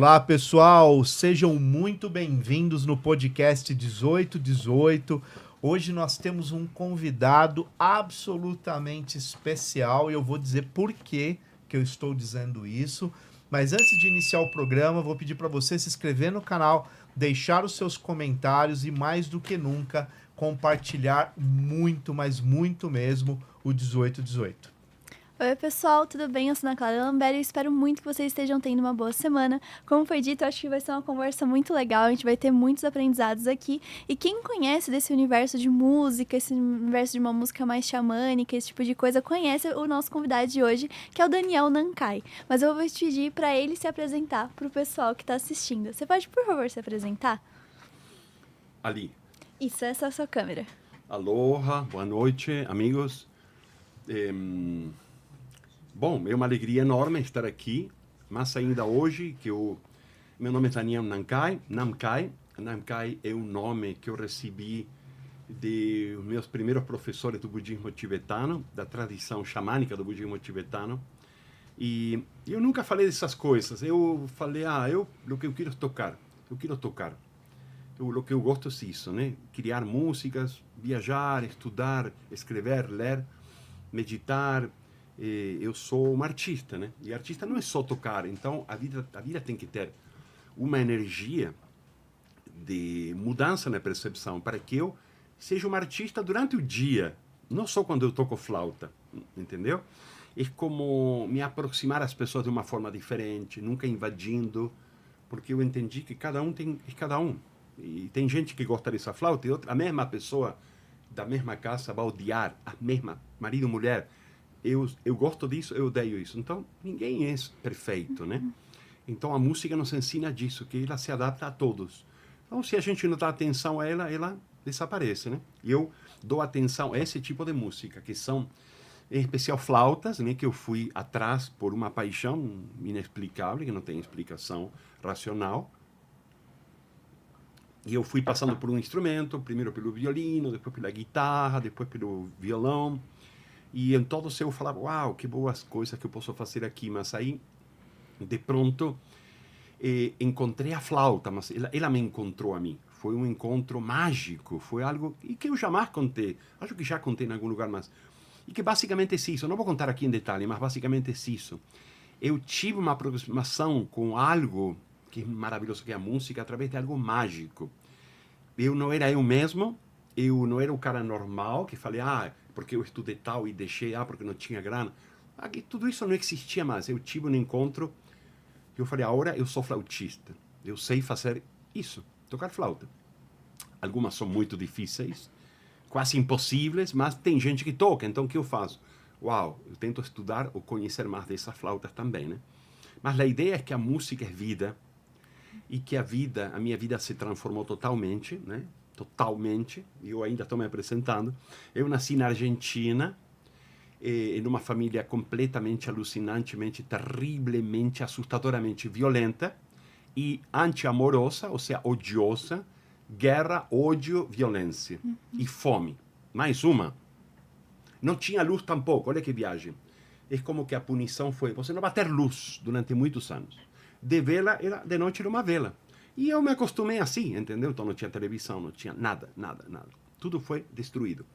Olá, pessoal, sejam muito bem-vindos no podcast 1818. Hoje nós temos um convidado absolutamente especial e eu vou dizer por que eu estou dizendo isso. Mas antes de iniciar o programa, vou pedir para você se inscrever no canal, deixar os seus comentários e, mais do que nunca, compartilhar muito, mas muito mesmo, o 1818. Oi, pessoal, tudo bem? Eu sou Ana Clara Lambert e espero muito que vocês estejam tendo uma boa semana. Como foi dito, eu acho que vai ser uma conversa muito legal, a gente vai ter muitos aprendizados aqui. E quem conhece desse universo de música, esse universo de uma música mais xamânica, esse tipo de coisa, conhece o nosso convidado de hoje, que é o Daniel Nancai. Mas eu vou te pedir para ele se apresentar para o pessoal que está assistindo. Você pode, por favor, se apresentar? Ali. Isso, essa é a sua câmera. Aloha, boa noite, amigos. Bom, é uma alegria enorme estar aqui, mas ainda hoje que meu nome é Daniel Nancai. Nancai é um nome que eu recebi dos meus primeiros professores do budismo tibetano, da tradição xamânica do budismo tibetano. E eu nunca falei dessas coisas. Eu falei, o que eu quero tocar. O que eu gosto é isso, né? Criar músicas, viajar, estudar, escrever, ler, meditar. Eu sou um artista, né? E artista não é só tocar. Então, a vida tem que ter uma energia de mudança na percepção para que eu seja um artista durante o dia, não só quando eu toco flauta, entendeu? É como me aproximar às pessoas de uma forma diferente, nunca invadindo, porque eu entendi que cada um é cada um. E tem gente que gosta dessa flauta e outra, a mesma pessoa da mesma casa vai odiar, a mesma, marido e mulher. Eu gosto disso, eu odeio isso. Então, ninguém é perfeito, né? Então, a música nos ensina disso, que ela se adapta a todos. Então, se a gente não dá atenção a ela, ela desaparece, né? E eu dou atenção a esse tipo de música, que são, em especial, flautas, né? Que eu fui atrás por uma paixão inexplicável, que não tem explicação racional. E eu fui passando por um instrumento, primeiro pelo violino, depois pela guitarra, depois pelo violão. E em todos eu falava, uau, que boas coisas que eu posso fazer aqui. Mas aí, de pronto, encontrei a flauta, mas ela me encontrou a mim. Foi um encontro mágico, foi algo que eu jamais contei. Acho que já contei em algum lugar, mas... E que basicamente é isso. Não vou contar aqui em detalhe, mas basicamente é isso. Eu tive uma aproximação com algo que é maravilhoso, que é a música, através de algo mágico. Eu não era eu mesmo, eu não era o cara normal, que falei, porque eu estudei tal e deixei, porque não tinha grana. Aqui, tudo isso não existia mais. Eu tive um encontro, eu falei, agora eu sou flautista. Eu sei fazer isso, tocar flauta. Algumas são muito difíceis, quase impossíveis, mas tem gente que toca, então o que eu faço? Uau, eu tento estudar ou conhecer mais dessas flautas também, né? Mas a ideia é que a música é vida, e que a minha vida se transformou totalmente, né? Totalmente. Eu ainda estou me apresentando. Eu nasci na Argentina, em uma família completamente alucinantemente, terrivelmente, assustadoramente violenta e anti-amorosa, ou seja, odiosa. Guerra, ódio, violência e fome. Mais uma. Não tinha luz tampouco, olha que viagem. É como que a punição foi, você não vai ter luz durante muitos anos. De vela, era de noite era uma vela. E eu me acostumei assim, entendeu? Então não tinha televisão, não tinha nada. Tudo foi destruído.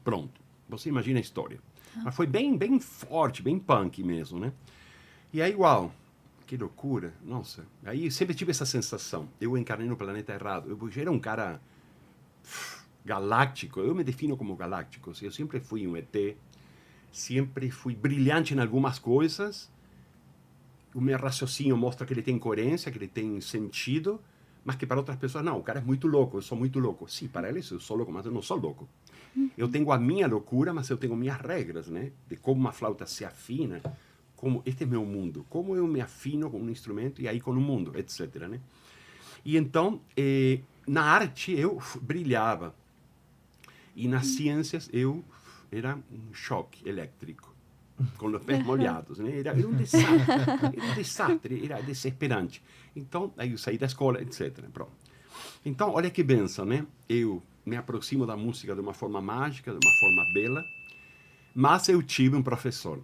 Pronto. Você imagina a história. Mas foi bem forte, bem punk mesmo, né? E aí, uau, que loucura. Nossa. Aí sempre tive essa sensação. Eu encarnei no planeta errado. Eu era um cara galáctico. Eu me defino como galáctico. Eu sempre fui um ET. Sempre fui brilhante em algumas coisas. O meu raciocínio mostra que ele tem coerência, que ele tem sentido, mas que para outras pessoas, não, o cara é muito louco, eu sou muito louco. Sim, para eles eu sou louco, mas eu não sou louco. Eu tenho a minha loucura, mas eu tenho minhas regras, né? De como uma flauta se afina, como este é meu mundo, como eu me afino com um instrumento e aí com o mundo, etc, né? E então, na arte eu brilhava. E nas ciências eu era um choque elétrico. Com os pés molhados, né? Era um desastre, era desesperante. Então, aí eu saí da escola, etc. Pronto. Então, olha que benção, né? Eu me aproximo da música de uma forma mágica, de uma forma bela, mas eu tive um professor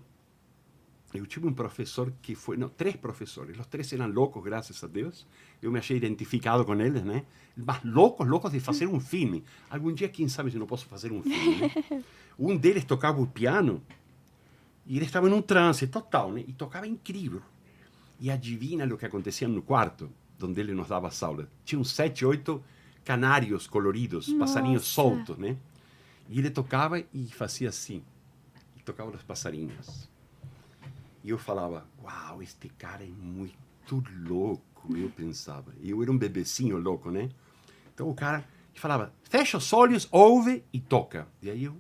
eu tive um professor que foi... Não, 3 professores. Os 3 eram loucos, graças a Deus. Eu me achei identificado com eles, né? Mas loucos de fazer um filme. Algum dia, quem sabe, se não posso fazer um filme, né? Um deles tocava o piano e ele estava em um transe total, né? E tocava incrível. E adivinha o que acontecia no quarto, onde ele nos dava as aulas? Tinha 7, 8 canários coloridos, passarinhos soltos, né? E ele tocava e fazia assim. E tocava os passarinhos. E eu falava, uau, este cara é muito louco, eu pensava. Eu era um bebecinho louco, né? Então o cara falava, fecha os olhos, ouve e toca. E aí eu,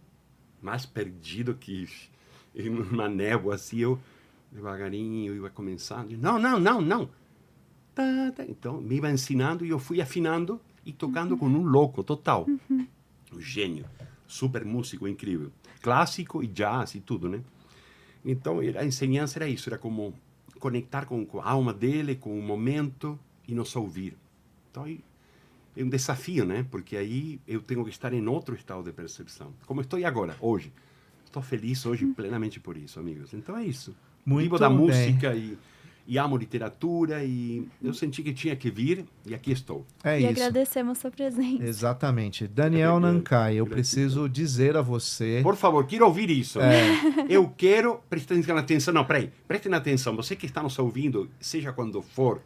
mais perdido que em uma névoa assim, eu devagarinho ia começando. Não. Então me iba ensinando e eu fui afinando e tocando com um louco total. Um gênio, super músico, incrível. Clássico e jazz e tudo, né? Então, a ensinança era isso, era como conectar com a alma dele, com o momento e nos ouvir. Então, é um desafio, né? Porque aí eu tenho que estar em outro estado de percepção. Como estou agora, hoje. Estou feliz hoje plenamente por isso, amigos. Então, é isso. Muito Vivo da bem. música e amo literatura e eu senti que tinha que vir e aqui estou. É E isso. agradecemos a sua presença. Exatamente. Daniel Nancay, eu preciso dizer a você... Por favor, quero ouvir isso. Eu quero... Prestem atenção. Não, peraí. Prestem atenção. Você que está nos ouvindo, seja quando for,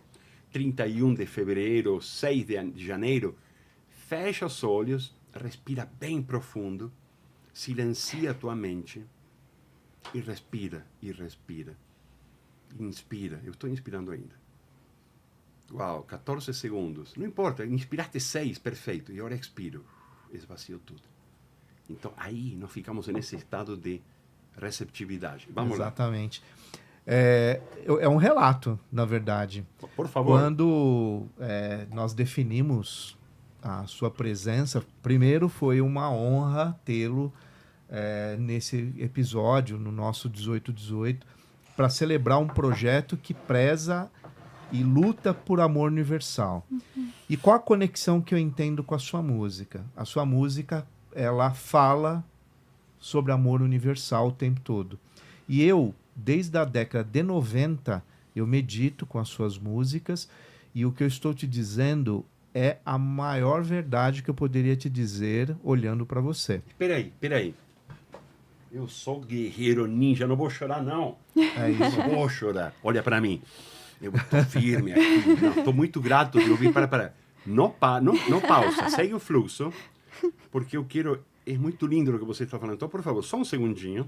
31 de fevereiro, 6 de janeiro, fecha os olhos, respira bem profundo, silencia a tua mente e respira, e respira. Inspira. Eu estou inspirando ainda. Uau, 14 segundos. Não importa, inspiraste 6, perfeito. E agora expiro. Esvazio tudo. Então, aí nós ficamos nesse estado de receptividade. Vamos Exatamente. É um relato, na verdade. lá. Por favor. Quando nós definimos a sua presença, primeiro foi uma honra tê-lo nesse episódio, no nosso 1818, para celebrar um projeto que preza e luta por amor universal. E qual a conexão que eu entendo com a sua música? A sua música, ela fala sobre amor universal o tempo todo. E eu, desde a década de 90, eu medito com as suas músicas e o que eu estou te dizendo é a maior verdade que eu poderia te dizer olhando para você. Peraí. Eu sou guerreiro ninja, não vou chorar, não. É isso. Não vou chorar. Olha para mim. Eu estou firme aqui. Estou muito grato de ouvir. Para. Não pausa. Segue o fluxo. Porque eu quero... É muito lindo o que você está falando. Então, por favor, só um segundinho.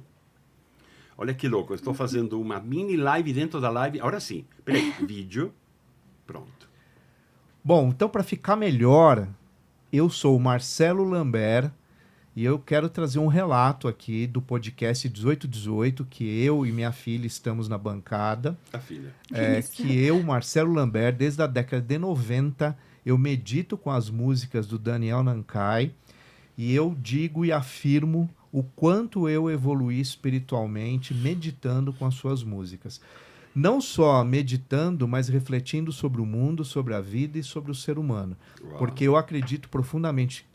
Olha que louco. Eu estou fazendo uma mini live dentro da live. Agora sim. Peraí. Vídeo. Pronto. Bom, então para ficar melhor, eu sou o Marcelo Lambert e eu quero trazer um relato aqui do podcast 1818, que eu e minha filha estamos na bancada. A filha. Que eu, Marcelo Lambert, desde a década de 90, eu medito com as músicas do Daniel Nancay e eu digo e afirmo o quanto eu evoluí espiritualmente meditando com as suas músicas. Não só meditando, mas refletindo sobre o mundo, sobre a vida e sobre o ser humano. Uau. Porque eu acredito profundamente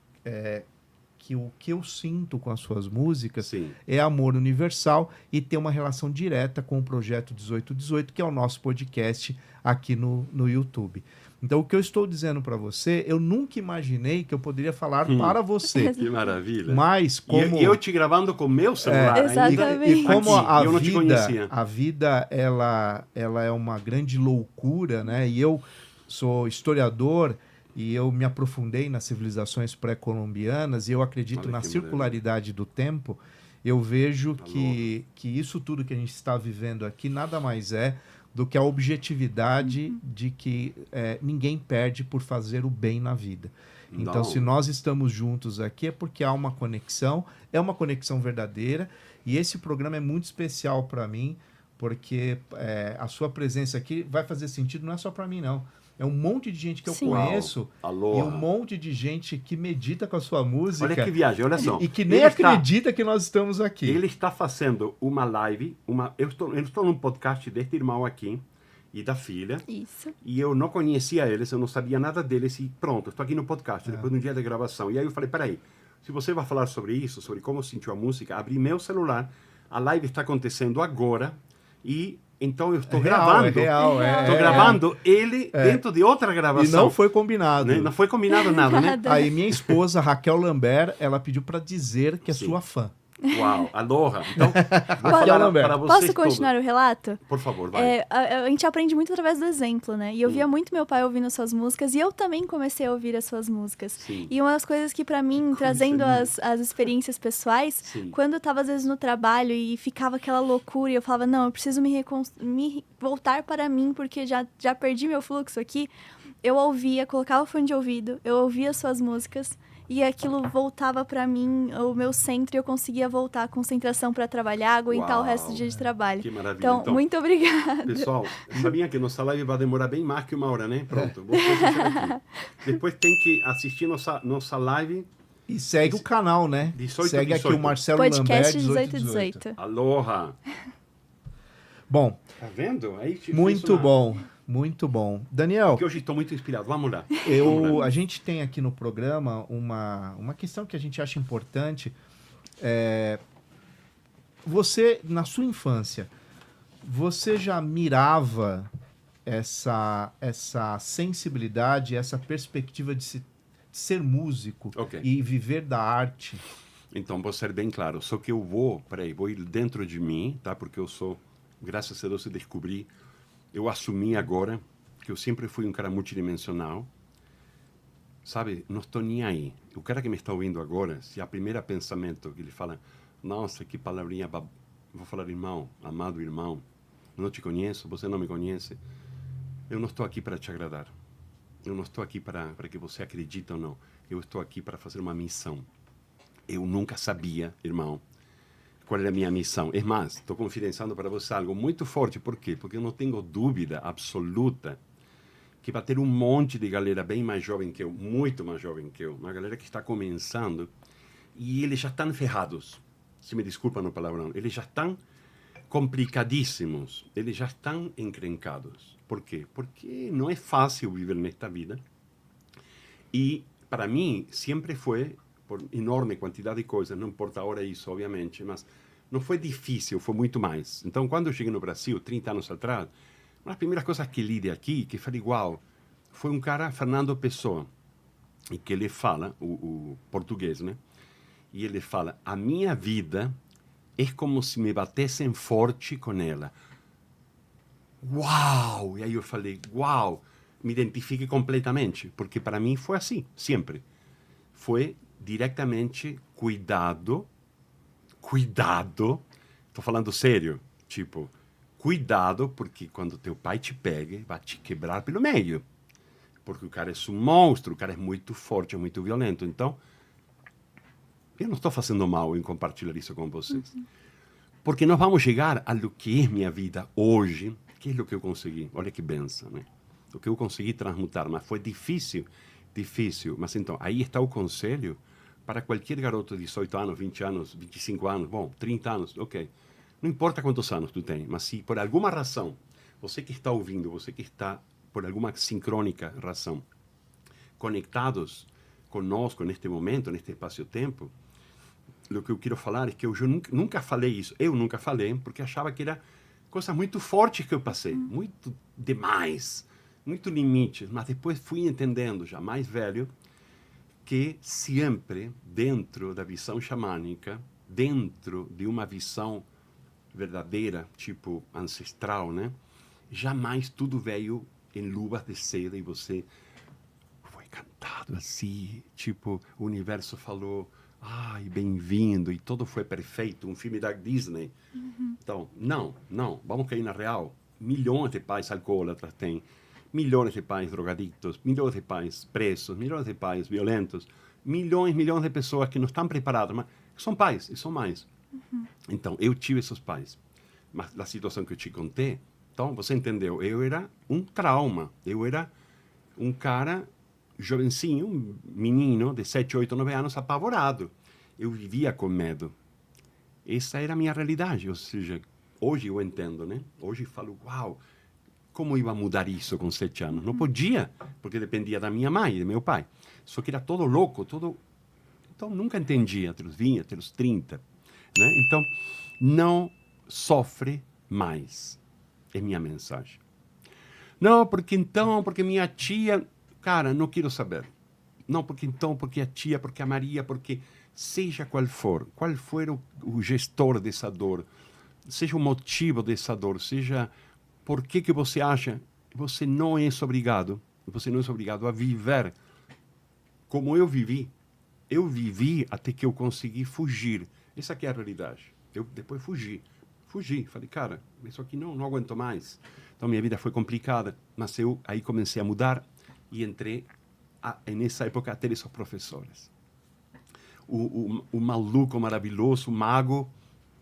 que o que eu sinto com as suas músicas Sim. é amor universal e tem uma relação direta com o projeto 1818, que é o nosso podcast aqui no YouTube. Então, o que eu estou dizendo para você, eu nunca imaginei que eu poderia falar para você. Que maravilha. Mas como... E eu te gravando com meu celular. Exatamente. E como aqui, eu não te conhecia. a vida ela é uma grande loucura, né? E eu sou historiador e eu me aprofundei nas civilizações pré-colombianas e eu acredito na circularidade do tempo. Eu vejo que isso tudo que a gente está vivendo aqui nada mais é do que a objetividade de que ninguém perde por fazer o bem na vida. Então, Não. se nós estamos juntos aqui é porque há uma conexão, é uma conexão verdadeira, e esse programa é muito especial para mim, porque a sua presença aqui vai fazer sentido, não é só para mim, não. É um monte de gente que eu Sim. conheço Aloha. e um monte de gente que medita com a sua música. Olha que viagem, olha só. E que nem Ele acredita que nós estamos aqui. Ele está fazendo uma live, eu estou num podcast deste irmão aqui e da filha, Isso. e eu não conhecia eles, eu não sabia nada deles, e pronto, estou aqui no podcast, depois de um dia de gravação. E aí eu falei, peraí, se você vai falar sobre isso, sobre como sentiu a música, abri meu celular, a live está acontecendo agora, E então eu estou É gravando. real. Estou gravando ele dentro de outra gravação. E não foi combinado. Né? Não foi combinado nada, né? Aí minha esposa, Raquel Lambert, ela pediu para dizer que é Sim. sua fã. Uau, aloha. Então, vou Raquel falar Lambert. para vocês Posso continuar todos. o relato? Por favor, vai. A gente aprende muito através do exemplo, né? E eu via muito meu pai ouvindo suas músicas e eu também comecei a ouvir as suas músicas. Sim. E uma das coisas que pra mim, trazendo as experiências pessoais, Sim. quando eu tava às vezes no trabalho e ficava aquela loucura e eu falava, não, eu preciso me voltar para mim porque já perdi meu fluxo aqui, eu ouvia, colocava o fone de ouvido, eu ouvia as suas músicas e aquilo voltava pra mim, o meu centro, e eu conseguia voltar a concentração pra trabalhar, aguentar o resto do dia de trabalho. Que maravilha. Então, muito obrigada. Pessoal, sabia que nossa live vai demorar bem mais que 1 hora, né? Pronto, vou fechar aqui. Depois tem que assistir nossa live. E segue o canal, né? 18, segue 18. aqui o Marcelo Podcast Lambert, 1818. Aloha. Bom, Tá vendo? Aí te muito fez uma- bom. Muito bom. Daniel, Porque hoje estou muito inspirado. Vamos lá. Vamos lá. a gente tem aqui no programa uma questão que a gente acha importante. Você, na sua infância, você já mirava essa sensibilidade, essa perspectiva de ser músico Ok. e viver da arte? Então, vou ser bem claro. Só que eu vou ir dentro de mim, tá? Porque eu sou, graças a Deus, eu descobri, eu assumi agora que eu sempre fui um cara multidimensional. Sabe, não estou nem aí. O cara que me está ouvindo agora, se a primeira pensamento que ele fala, nossa, que palavrinha, vou falar, irmão, amado irmão, não te conheço, você não me conhece. Eu não estou aqui para te agradar. Eu não estou aqui para que você acredite ou não. Eu estou aqui para fazer uma missão. Eu nunca sabia, irmão, qual era a minha missão. É mais, estou confidenciando para você algo muito forte. Por quê? Porque eu não tenho dúvida absoluta que vai ter um monte de galera bem mais jovem que eu, muito mais jovem que eu, uma galera que está começando, e eles já estão ferrados. Se me desculpa no palavrão. Eles já estão complicadíssimos. Eles já estão encrencados. Por quê? Porque não é fácil viver nesta vida. E, para mim, sempre foi, por enorme quantidade de coisas, não importa a hora isso, obviamente, mas não foi difícil, foi muito mais. Então, quando eu cheguei no Brasil, 30 anos atrás, uma das primeiras coisas que li de aqui, que falei, uau, foi um cara, Fernando Pessoa, e que ele fala, o português, né? E ele fala, a minha vida é como se me batessem forte com ela. Uau! E aí eu falei, uau, me identifiquei completamente, porque para mim foi assim, sempre. Foi diretamente cuidado, estou falando sério, tipo, cuidado, porque quando teu pai te pegue, vai te quebrar pelo meio. Porque o cara é um monstro, o cara é muito forte, é muito violento. Então, eu não estou fazendo mal em compartilhar isso com vocês. Porque nós vamos chegar a lo que é minha vida hoje, que é o que eu consegui. Olha que benção, né? O que eu consegui transmutar, mas foi difícil. Mas então, aí está o conselho para qualquer garoto de 18 anos, 20 anos, 25 anos, bom, 30 anos, ok. Não importa quantos anos tu tem, mas se por alguma razão, você que está ouvindo, você que está por alguma sincrônica razão, conectados conosco neste momento, neste espaço-tempo, o que eu quero falar é que eu nunca falei isso. Eu nunca falei, porque achava que era coisa muito forte que eu passei, muito demais, muito limite. Mas depois fui entendendo, já mais velho, que sempre dentro da visão xamânica, dentro de uma visão verdadeira, tipo ancestral, né? Jamais tudo veio em luvas de seda e você foi cantado assim, tipo, o universo falou, ai, bem-vindo, e tudo foi perfeito, um filme da Disney. Então, não, vamos cair na real. Milhões de pais alcoólatras tem, milhões de pais drogadictos, milhões de pais presos, milhões de pais violentos, milhões de pessoas que não estão preparadas, mas são pais e são mães. Então, eu tive esses pais. Mas a situação que eu te contei, então, você entendeu, eu era um trauma. Eu era um cara jovencinho, um menino de 7, 8, 9 anos, apavorado. Eu vivia com medo. Essa era a minha realidade. Ou seja, hoje eu entendo, né? Hoje eu falo, uau, como ia mudar isso com 7 anos? Não podia, porque dependia da minha mãe e do meu pai. Só que era todo louco, todo... Então, nunca entendi até os 20, até os 30. Né? Então, não sofre mais. É minha mensagem. Não, porque então, porque minha tia... Cara, não quero saber. Não, porque então, porque a tia, porque a Maria, porque seja qual for o gestor dessa dor, seja o motivo dessa dor, seja por que você acha, você não é obrigado a viver como eu vivi. Eu vivi até que eu consegui fugir. Essa aqui é a realidade. Eu depois fugi. Falei, cara, isso aqui não aguento mais. Então minha vida foi complicada, mas eu aí comecei a mudar e entrei nessa época até esses professores. O maluco maravilhoso, o mago,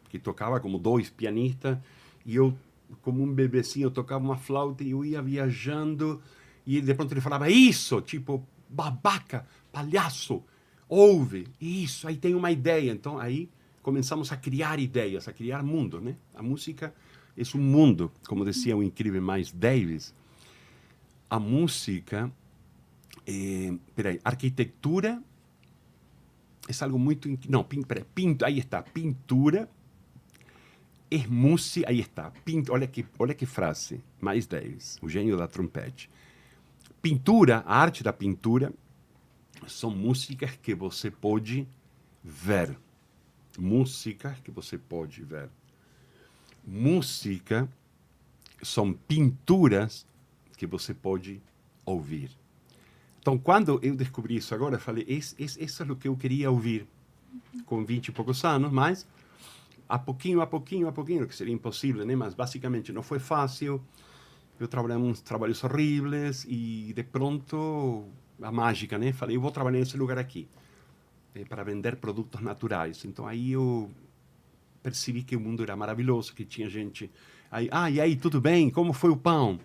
que tocava como 2 pianistas, e eu, como um bebezinho, eu tocava uma flauta e eu ia viajando, e de pronto ele falava, isso, tipo, babaca, palhaço, ouve, isso, aí tem uma ideia. Então aí começamos a criar ideias, a criar mundo, né? A música é um mundo, como dizia o incrível Miles Davis. A música, arquitetura é algo muito... Não, aí está, pintura é música, aí está. Olha que frase, Miles Davis, o gênio da trompete. Pintura, a arte da pintura, são músicas que você pode ver. Músicas que você pode ver. Música são pinturas que você pode ouvir. Então, quando eu descobri isso agora, eu falei, isso é o que eu queria ouvir com 20 e poucos anos, mas a pouquinho, que seria impossível, né? Mas basicamente não foi fácil. Eu trabalhei uns trabalhos horríveis e, de pronto, a mágica, né? Falei, eu vou trabalhar nesse lugar aqui para vender produtos naturais. Então, aí eu percebi que o mundo era maravilhoso, que tinha gente... Aí, e aí, tudo bem? Como foi o pão?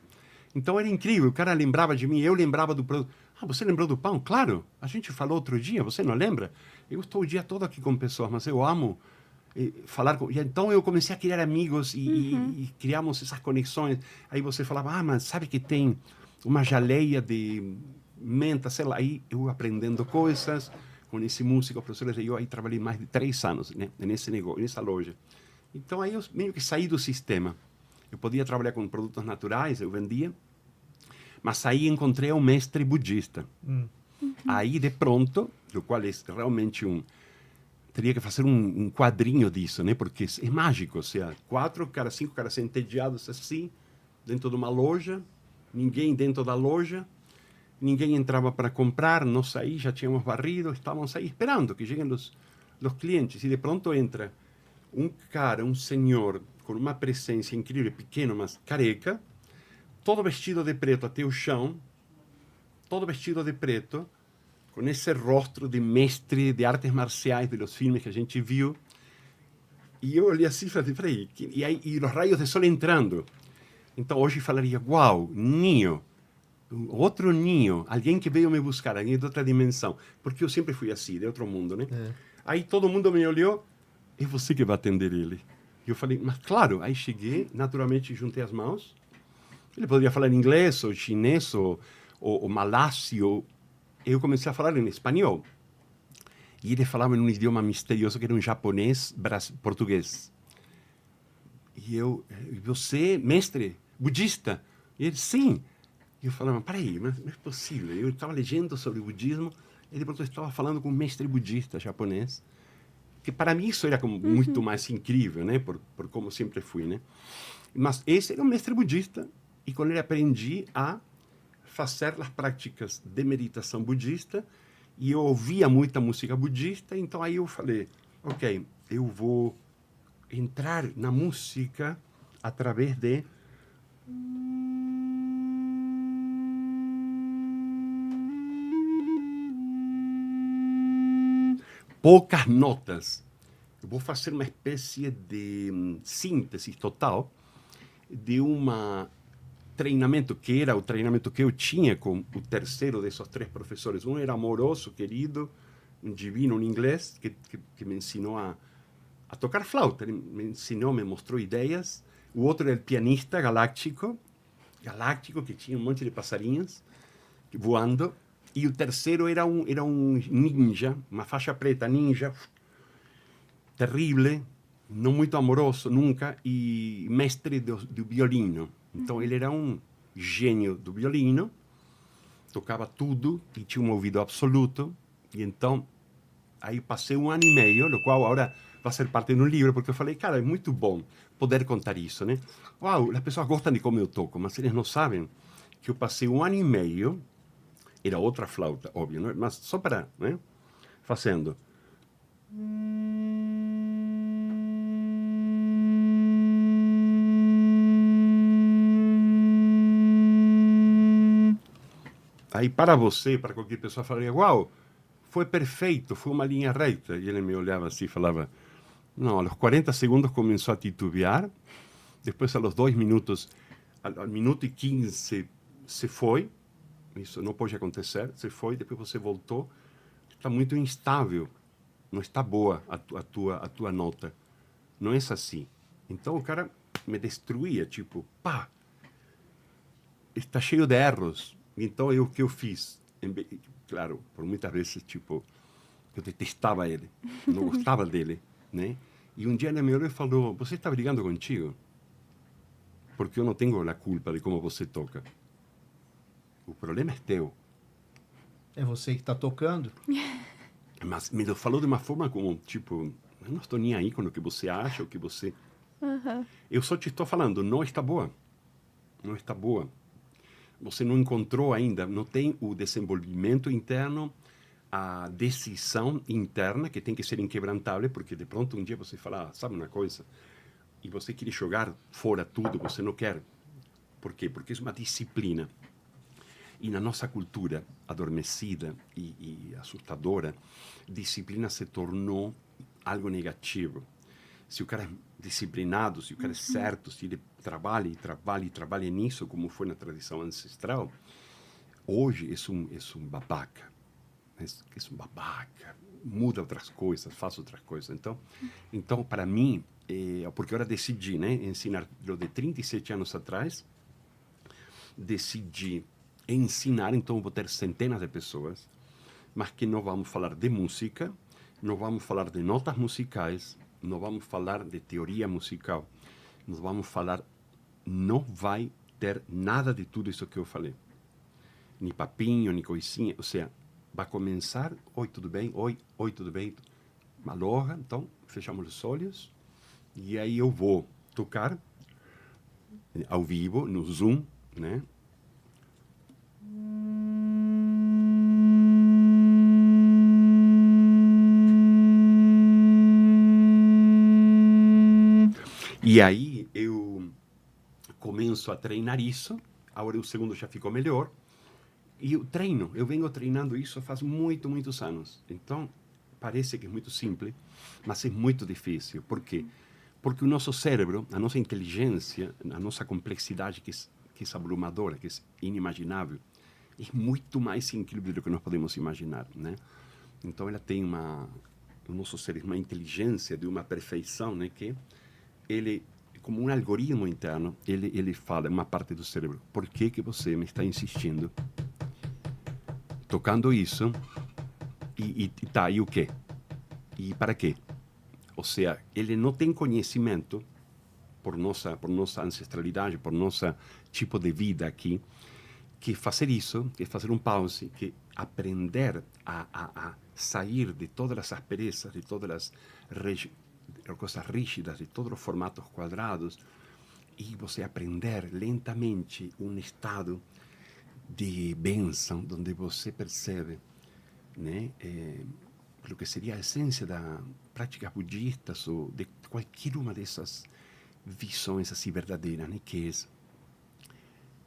Então, era incrível. O cara lembrava de mim, eu lembrava do produto. Você lembrou do pão? Claro, a gente falou outro dia, você não lembra? Eu estou o dia todo aqui com pessoas, mas eu amo falar com... E então, eu comecei a criar amigos e criamos essas conexões. Aí você falava, mas sabe que tem uma geleia de menta, sei lá. Aí eu aprendendo coisas com esse músico, professor, eu aí trabalhei mais de 3 anos, né, nesse negócio, nessa loja. Então, aí eu meio que saí do sistema. Eu podia trabalhar com produtos naturais, eu vendia, mas aí encontrei um mestre budista. Aí, de pronto, o qual é realmente teria que fazer um quadrinho disso, né? Porque é mágico. Ou seja, 5 caras entediados assim, dentro de uma loja, ninguém dentro da loja, ninguém entrava para comprar, nós aí já tínhamos varrido, estávamos aí esperando que cheguem os clientes. E de pronto entra um cara, um senhor, com uma presença incrível, pequeno, mas careca, todo vestido de preto até o chão, todo vestido de preto, com esse rosto de mestre de artes marciais dos filmes que a gente viu. E eu olhei assim e falei, peraí, e os raios de sol entrando. Então hoje falaria, uau, ninho, outro ninho, alguém que veio me buscar, alguém de outra dimensão. Porque eu sempre fui assim, de outro mundo, né? Aí todo mundo me olhou, é você que vai atender ele. E eu falei, mas claro, aí cheguei, naturalmente juntei as mãos. Ele poderia falar inglês, ou chinês, ou malácio. Eu comecei a falar em espanhol. E ele falava em um idioma misterioso que era um japonês português. E você, mestre, budista? E ele, sim. E eu falava, peraí, mas não é possível. Eu estava lendo sobre o budismo, e depois eu estava falando com um mestre budista japonês. Que para mim isso era como muito mais incrível, né? Por como sempre fui, né? Mas esse era um mestre budista. E com ele aprendi a fazer as práticas de meditação budista, e eu ouvia muita música budista, então aí eu falei, ok, eu vou entrar na música através de poucas notas. Eu vou fazer uma espécie de síntese total de treinamento que era o treinamento que eu tinha com o terceiro desses 3 professores. Um era amoroso, querido, um divino, um inglês, que me ensinou a tocar flauta. Ele me ensinou, me mostrou ideias. O outro era o pianista galáctico, que tinha um monte de passarinhos voando. E o terceiro era um ninja, uma faixa preta ninja, terrível, não muito amoroso nunca, e mestre do violino. Então, ele era um gênio do violino, tocava tudo e tinha um ouvido absoluto. E então, aí passei 1 ano e meio, no qual agora vai ser parte de um livro, porque eu falei, cara, é muito bom poder contar isso, né? Uau, as pessoas gostam de como eu toco, mas eles não sabem que eu passei 1 ano e meio, era outra flauta, óbvio, né? Mas só para, né? Fazendo. Aí para você, para qualquer pessoa, falaria, uau, foi perfeito, foi uma linha reta. E ele me olhava assim e falava, não, aos 40 segundos começou a titubear, depois aos 2 minutos, ao minuto e 15 se foi, isso não pode acontecer, se foi, depois você voltou, está muito instável, não está boa a tua nota, não é assim. Então o cara me destruía, tipo, pá, está cheio de erros. Então, o que eu fiz? Claro, por muitas vezes, tipo, eu detestava ele, não gostava dele, né? E um dia ele me olhou e falou, você está brigando contigo? Porque eu não tenho a culpa de como você toca. O problema é teu. É você que está tocando? Mas me falou de uma forma como, tipo, eu não estou nem aí com o que você acha, o que você... Eu só te estou falando, não está boa. Não está boa. Você não encontrou ainda, não tem o desenvolvimento interno, a decisão interna, que tem que ser inquebrantável, porque de pronto um dia você fala, sabe uma coisa, e você quer jogar fora tudo, você não quer. Por quê? Porque é uma disciplina. E na nossa cultura adormecida e assustadora, disciplina se tornou algo negativo. Se o cara é disciplinado, se o cara é certo, se ele trabalha e trabalha e trabalha nisso, como foi na tradição ancestral, hoje é um babaca. É um babaca. Muda outras coisas, faz outras coisas. Então para mim, porque agora decidi, né, ensinar, de 37 anos atrás, decidi ensinar, então vou ter centenas de pessoas, mas que não vamos falar de música, não vamos falar de notas musicais, não vamos falar de teoria musical, nós vamos falar, não vai ter nada de tudo isso que eu falei. Nem papinho, nem coisinha, ou seja, vai começar, oi, tudo bem? Oi, tudo bem? Maloja, então, fechamos os olhos, e aí eu vou tocar ao vivo, no Zoom, né? E aí eu começo a treinar isso, agora o segundo já ficou melhor, e eu venho treinando isso faz muitos anos. Então, parece que é muito simples, mas é muito difícil. Por quê? Porque o nosso cérebro, a nossa inteligência, a nossa complexidade, que é abrumadora, que é inimaginável, é muito mais incrível do que nós podemos imaginar, né? Então, ela tem o nosso cérebro, uma inteligência de uma perfeição, né? Que ele, como um algoritmo interno, ele fala, uma parte do cérebro, por que você me está insistindo, tocando isso, e o quê? E para quê? Ou seja, ele não tem conhecimento, por nossa ancestralidade, por nosso tipo de vida aqui, que fazer isso, que fazer um pause, que aprender a sair de todas as asperezas, de todas as coisas rígidas, de todos os formatos quadrados, e você aprender lentamente um estado de bênção, onde você percebe, né, o que seria a essência da práticas budistas ou de qualquer uma dessas visões assim verdadeiras, né, que é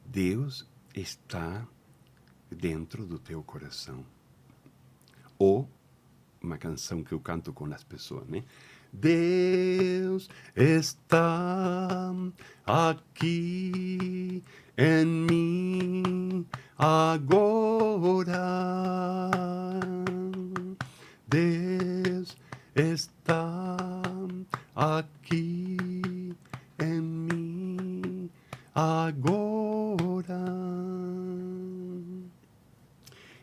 Deus está dentro do teu coração. Ou uma canção que eu canto com as pessoas, né? Deus está aqui em mim agora. Deus está aqui em mim agora.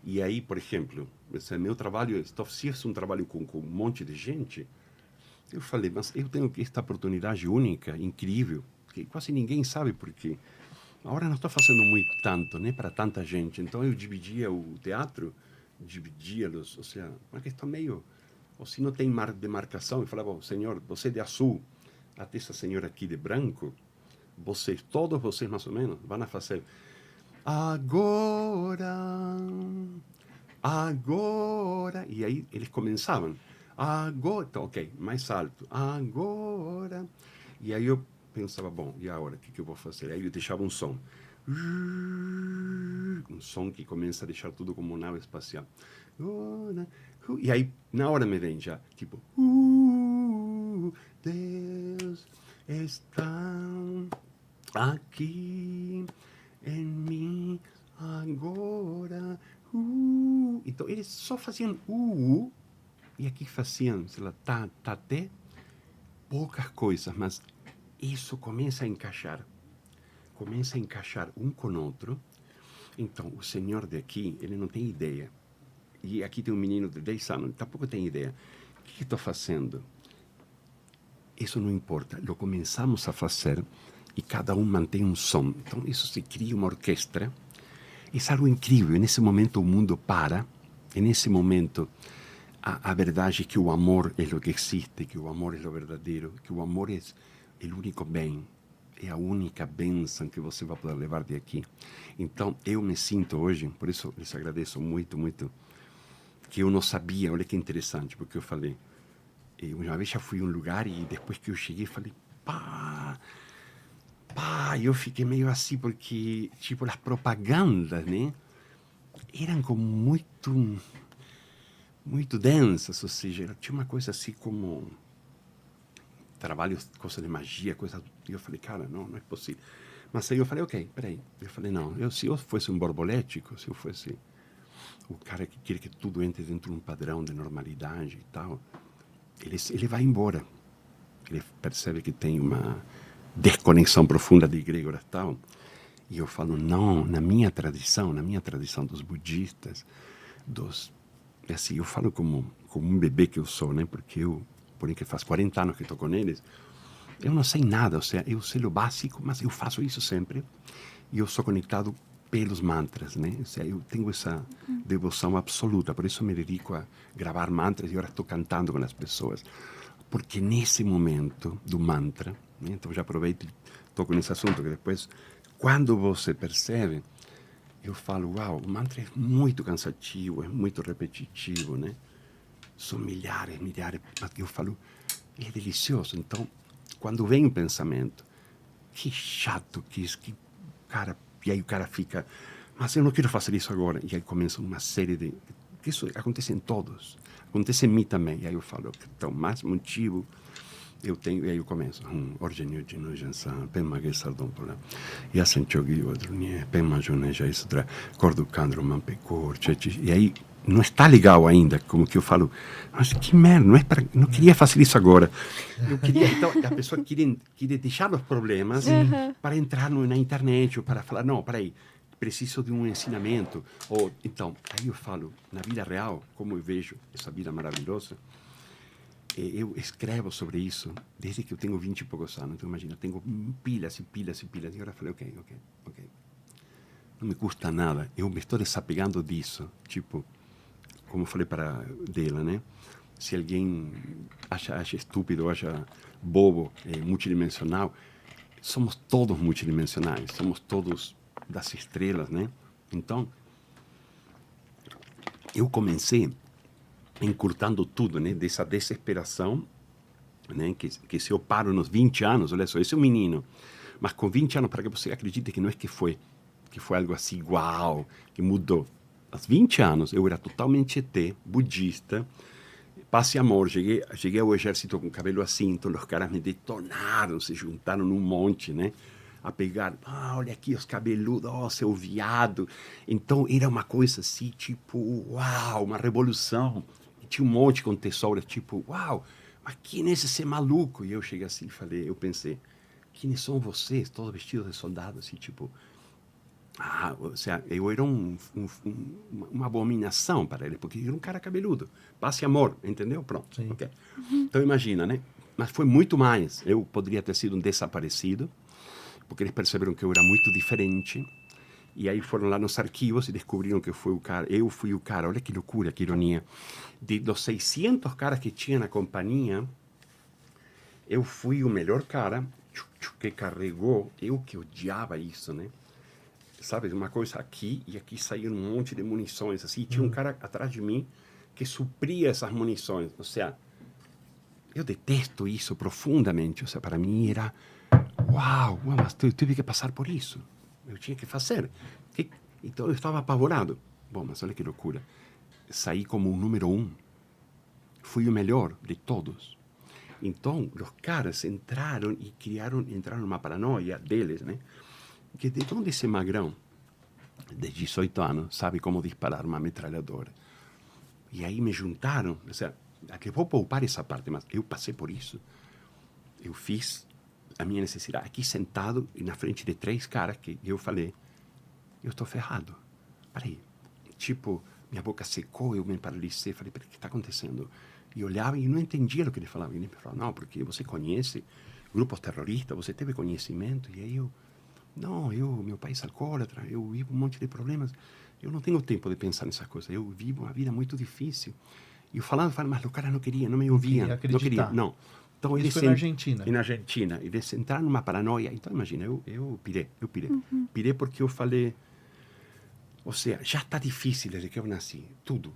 E aí, por exemplo, esse é meu trabalho, se é um trabalho com um monte de gente, Eu falei, mas eu tenho esta oportunidade única, incrível, que quase ninguém sabe por quê. Agora não estou fazendo muito tanto, né, para tanta gente. Então eu dividia o teatro, dividia-los, ou seja, uma questão meio... Ou se não tem demarcação, eu falava, senhor, você de azul, até essa senhora aqui de branco, vocês, todos vocês mais ou menos, vão a fazer agora, agora. E aí eles começavam, agora, então, ok, mais alto, agora. E aí eu pensava, bom, e agora, o que eu vou fazer? Aí eu deixava um som que começa a deixar tudo como uma nave espacial. E aí, na hora me vem já, tipo, Deus está aqui em mim agora. Então, eles só faziam e aqui faziam, sei lá, até poucas coisas, mas isso começa a encaixar um com o outro. Então, o senhor de aqui, ele não tem ideia. E aqui tem um menino de 10 anos, tampouco tem ideia. O que estou fazendo? Isso não importa. Lo começamos a fazer e cada um mantém um som. Então, isso se cria uma orquestra. É algo incrível. E nesse momento, o mundo para. E nesse momento, a verdade é que o amor é o que existe, que o amor é o verdadeiro, que o amor é o único bem. É a única bênção que você vai poder levar de aqui. Então, eu me sinto hoje, por isso lhes agradeço muito, muito, que eu não sabia, olha que interessante, porque eu falei, uma vez já fui a um lugar e depois que eu cheguei, falei, pá, eu fiquei meio assim, porque, tipo, as propagandas, né, eram como muito densas, ou seja, tinha uma coisa assim como trabalho, coisa de magia, coisa... E eu falei, cara, não é possível. Mas aí eu falei, ok, peraí. Eu falei, não, se eu fosse um borbolético, se eu fosse o cara que quer que tudo entre dentro de um padrão de normalidade e tal, ele vai embora. Ele percebe que tem uma desconexão profunda de egregoras e tal. E eu falo, não, na minha tradição dos budistas, assim, eu falo como um bebê que eu sou, né? Porque por que faz 40 anos que estou com eles, eu não sei nada, ou seja, eu sei o básico, mas eu faço isso sempre. E eu sou conectado pelos mantras, né? Ou seja, eu tenho essa devoção absoluta, por isso me dedico a gravar mantras e agora estou cantando com as pessoas. Porque nesse momento do mantra, né? Então já aproveito e toco nesse assunto, que depois, quando você percebe, eu falo, uau, o mantra é muito cansativo, é muito repetitivo, né? São milhares, mas eu falo, é delicioso. Então, quando vem um pensamento, que chato que isso, que cara, e aí o cara fica, mas eu não quero fazer isso agora. E aí começa uma série de... Isso acontece em todos, acontece em mim também. E aí eu falo, então, mais motivo eu tenho, e aí eu começo. Orgenio Gino Jansan, Pema Gesardon Pola, Yasen Chogi, Odrunie, Pema Joneja, isso, Cordocandro, Mampecor, e aí não está legal ainda, como que eu falo, mas que merda, não queria fazer isso agora. Eu queria, então, a pessoa queria deixar os problemas para entrar na internet, ou para falar, não, peraí, preciso de um ensinamento. Ou, então, aí eu falo, na vida real, como eu vejo essa vida maravilhosa, eu escrevo sobre isso desde que eu tenho 20 e poucos anos. Então, imagina, tenho pilhas e pilhas e pilhas. E agora eu falei, ok. Não me custa nada. Eu me estou desapegando disso. Tipo, como eu falei para dela, né? Se alguém acha estúpido, acha bobo, multidimensional, somos todos multidimensionais, somos todos das estrelas, né? Então, eu comecei encurtando tudo, né? Dessa desesperação, né? Que se eu paro nos 20 anos, olha só, esse é um menino, mas com 20 anos, para que você acredite que não é que foi algo assim, igual, que mudou. Aos 20 anos, eu era totalmente ET, budista, paz e amor. Cheguei ao exército com cabelo assim, então os caras me detonaram, se juntaram num monte, né? A pegar, olha aqui os cabeludos, seu viado. Então era uma coisa assim, tipo, uau, uma revolução. E tinha um monte com tesouras, tipo, uau, mas quem é esse maluco? E eu cheguei assim e falei, eu pensei, quem são vocês? Todos vestidos de soldados, assim, tipo... ou seja, eu era uma abominação para ele, porque eu era um cara cabeludo. Paz e amor, entendeu? Pronto. Okay. Então, imagina, né? Mas foi muito mais. Eu poderia ter sido um desaparecido, porque eles perceberam que eu era muito diferente. E aí foram lá nos arquivos e descobriram que eu fui o cara, olha que loucura, que ironia. Dos 600 caras que tinha na companhia, eu fui o melhor cara que carregou, eu que odiava isso, né? Sabe, uma coisa aqui, e aqui saíram um monte de munições, assim, tinha um cara atrás de mim que supria essas munições. Ou seja, eu detesto isso profundamente. Ou seja, para mim era, uau, mas eu tive que passar por isso. Eu tinha que fazer. Então eu estava apavorado. Bom, mas olha que loucura. Saí como o número 1. Fui o melhor de todos. Então, os caras entraram e entraram numa paranoia deles, né? Que de onde esse magrão, de 18 anos, sabe como disparar uma metralhadora? E aí me juntaram. Ou seja, aqui vou poupar essa parte, mas eu passei por isso. Eu fiz a minha necessidade aqui sentado e na frente de 3 caras que eu falei, eu estou ferrado. Peraí. Tipo, minha boca secou, eu me paralisei, falei, peraí, o que está acontecendo? E olhava e não entendia o que ele falava. E ele falava, não, porque você conhece grupos terroristas, você teve conhecimento. E aí meu pai é alcoólatra, eu vivo um monte de problemas. Eu não tenho tempo de pensar nessas coisas. Eu vivo uma vida muito difícil. E eu falando, mas o cara não queria, não me ouvia. Não queria, não. Então, isso foi na Argentina. Na Argentina. E eles entraram numa paranoia. Então, imagina, eu pirei. Pirei porque eu falei, ou seja, já está difícil desde que eu nasci. Tudo.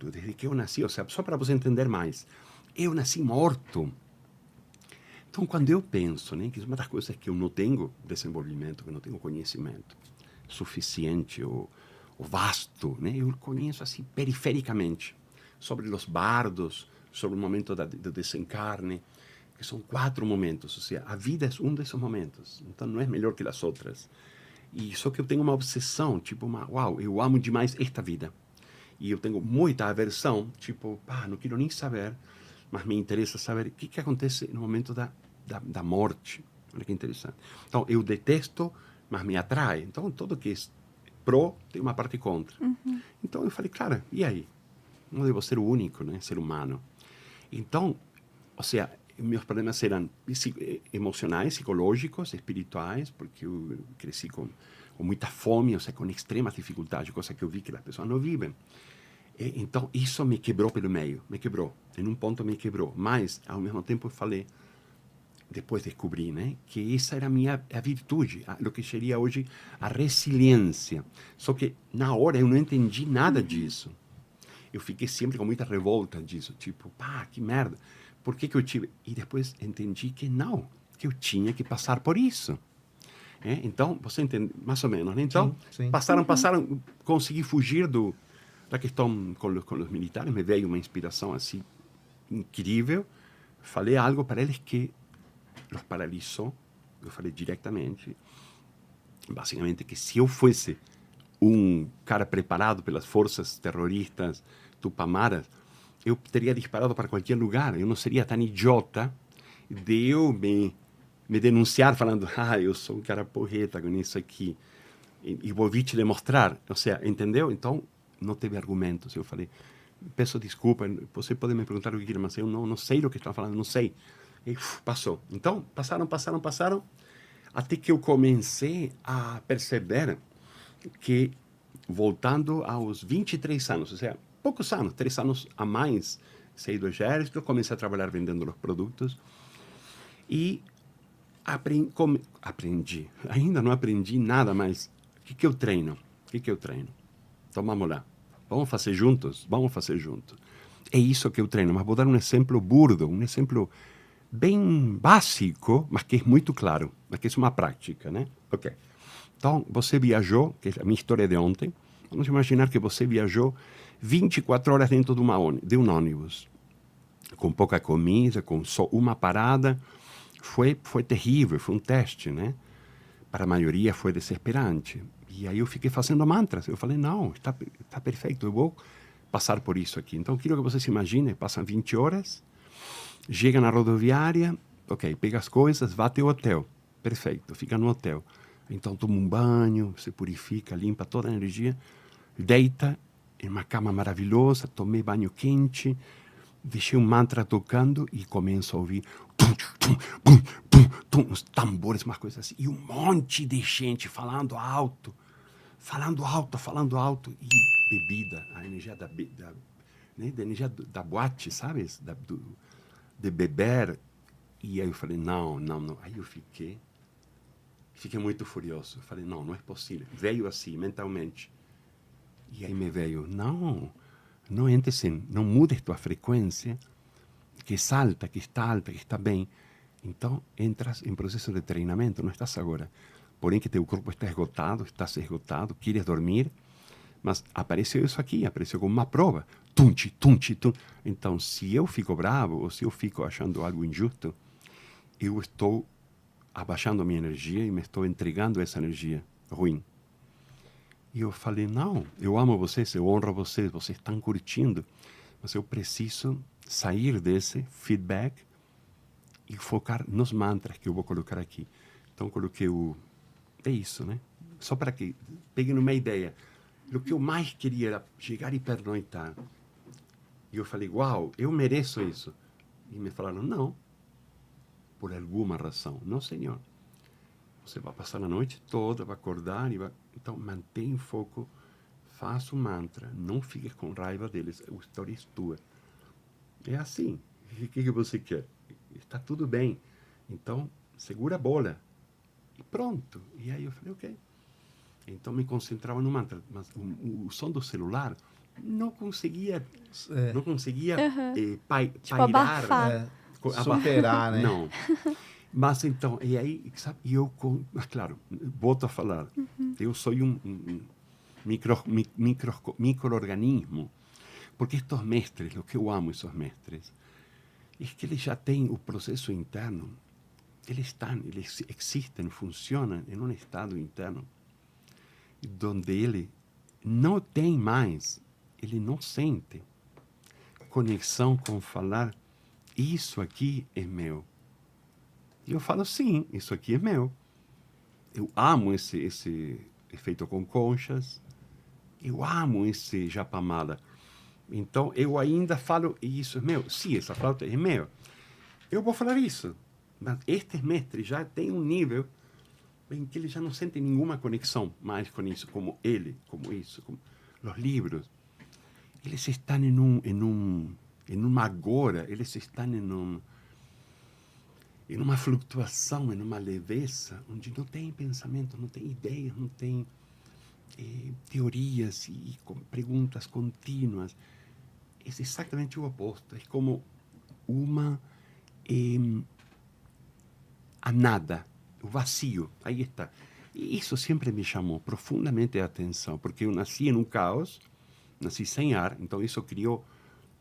Desde que eu nasci, ou seja, só para você entender mais. Eu nasci morto. Então, quando eu penso, né, que é uma das coisas que eu não tenho desenvolvimento, que eu não tenho conhecimento suficiente ou vasto, né, eu conheço assim perifericamente sobre os bardos, sobre o momento do desencarne, que são 4 momentos. Ou seja, a vida é um desses momentos. Então, não é melhor que as outras. E só que eu tenho uma obsessão, tipo, uau, eu amo demais esta vida. E eu tenho muita aversão, tipo, não quero nem saber, mas me interessa saber o que acontece no momento da morte. Olha que interessante. Então, eu detesto, mas me atrai. Então, tudo que é pró tem uma parte contra. Então, eu falei, cara, e aí? Não devo ser o único, né, ser humano. Então, ou seja, meus problemas eram emocionais, psicológicos, espirituais, porque eu cresci com muita fome, ou seja, com extremas dificuldades, coisa que eu vi que as pessoas não vivem. Então, isso me quebrou pelo meio, me quebrou. Em um ponto me quebrou. Mas, ao mesmo tempo, eu falei, depois descobri, né, que essa era a virtude, o que seria hoje a resiliência. Só que, na hora, eu não entendi nada disso. Eu fiquei sempre com muita revolta disso, tipo, que merda. Por que eu tive? E depois entendi que não, que eu tinha que passar por isso. Então, você entende, mais ou menos, né? Então, sim. passaram, consegui fugir da questão com os militares, me veio uma inspiração assim incrível. Falei algo para eles que os paralisou. Eu falei diretamente, basicamente, que se eu fosse um cara preparado pelas forças terroristas tupamaras, eu teria disparado para qualquer lugar. Eu não seria tão idiota de eu me denunciar falando, eu sou um cara porreta com isso aqui. E vou vir te demonstrar. Ou seja, entendeu? Então, não teve argumentos. Eu falei, peço desculpa, você pode me perguntar o que quer, mas eu não sei do que está falando, não sei. E passou. Então, passaram, até que eu comecei a perceber que, voltando aos 23 anos, ou seja, poucos anos, 3 anos a mais, saí do exército, comecei a trabalhar vendendo os produtos e aprendi. Ainda não aprendi nada, mas o que eu treino? Então vamos lá. Vamos fazer juntos? É isso que eu treino, mas vou dar um exemplo burdo, um exemplo bem básico, mas que é muito claro, mas que é uma prática, né? Ok. Então, você viajou, que é a minha história de ontem, vamos imaginar que você viajou 24 horas dentro de um ônibus, com pouca comida, com só uma parada. Foi terrível, foi um teste, né? Para a maioria foi desesperante. E aí eu fiquei fazendo mantras. Eu falei, não, está perfeito, eu vou passar por isso aqui. Então, quero que você se imagine, passam 20 horas, chega na rodoviária, ok, pega as coisas, vai até o hotel. Perfeito, fica no hotel. Então, toma um banho, se purifica, limpa toda a energia, deita em uma cama maravilhosa, tomei banho quente, deixei um mantra tocando e começo a ouvir uns tambores, umas coisas assim. E um monte de gente falando alto. E bebida, a energia da energia da boate, sabe? De beber. E aí eu falei, não. Aí eu fiquei muito furioso. Eu falei, não é possível. Veio assim, mentalmente. E aí me veio, não entres não mudes tua frequência, que é alta, que está alta, que está bem. Então, entras em processo de treinamento, não estás agora. Porém que teu corpo está esgotado, estás esgotado, queres dormir, mas apareceu isso aqui, apareceu como uma prova. Tunchi, tunchi, tum. Então, se eu fico bravo ou se eu fico achando algo injusto, eu estou abaixando a minha energia e me estou entregando essa energia ruim. E eu falei, não, eu amo vocês, eu honro vocês estão curtindo, mas eu preciso sair desse feedback e focar nos mantras que eu vou colocar aqui. Então, coloquei é isso, né? Só para que peguem uma ideia. O que eu mais queria era chegar e pernoitar. E eu falei, uau, eu mereço isso. E me falaram, não, por alguma razão. Não, senhor. Você vai passar a noite toda, vai acordar e vai... Então, mantenha o foco, faça o mantra, não fique com raiva deles, a história é tua. É assim. O que você quer? Está tudo bem. Então, segura a bola. E pronto. E aí eu falei, ok. Então, me concentrava no mantra. Mas o som do celular não conseguia... Não conseguia tipo, pairar. abafar. Superar, né? Não. Mas então, e aí, sabe, claro, volto a falar, eu sou um microorganismo, porque estes mestres, o que eu amo esses mestres, é que eles já têm o processo interno, eles existem, funcionam em um estado interno, onde ele não tem mais, ele não sente conexão com falar, isso aqui é meu. E eu falo, sim, isso aqui é meu. Eu amo esse efeito com conchas. Eu amo esse japamala. Então, eu ainda falo, isso é meu. Sim, essa flauta é meu. Eu vou falar isso. Mas estes mestres já têm um nível em que eles já não sentem nenhuma conexão mais com isso, como ele, como isso, como os livros. Eles estão em um agora, eles estão em uma flutuação, em uma leveza, onde não tem pensamento, não tem ideias, não tem teorias e perguntas contínuas. É exatamente o oposto. É como a nada, o vazio. Aí está. E isso sempre me chamou profundamente a atenção, porque eu nasci em um caos, nasci sem ar, então isso criou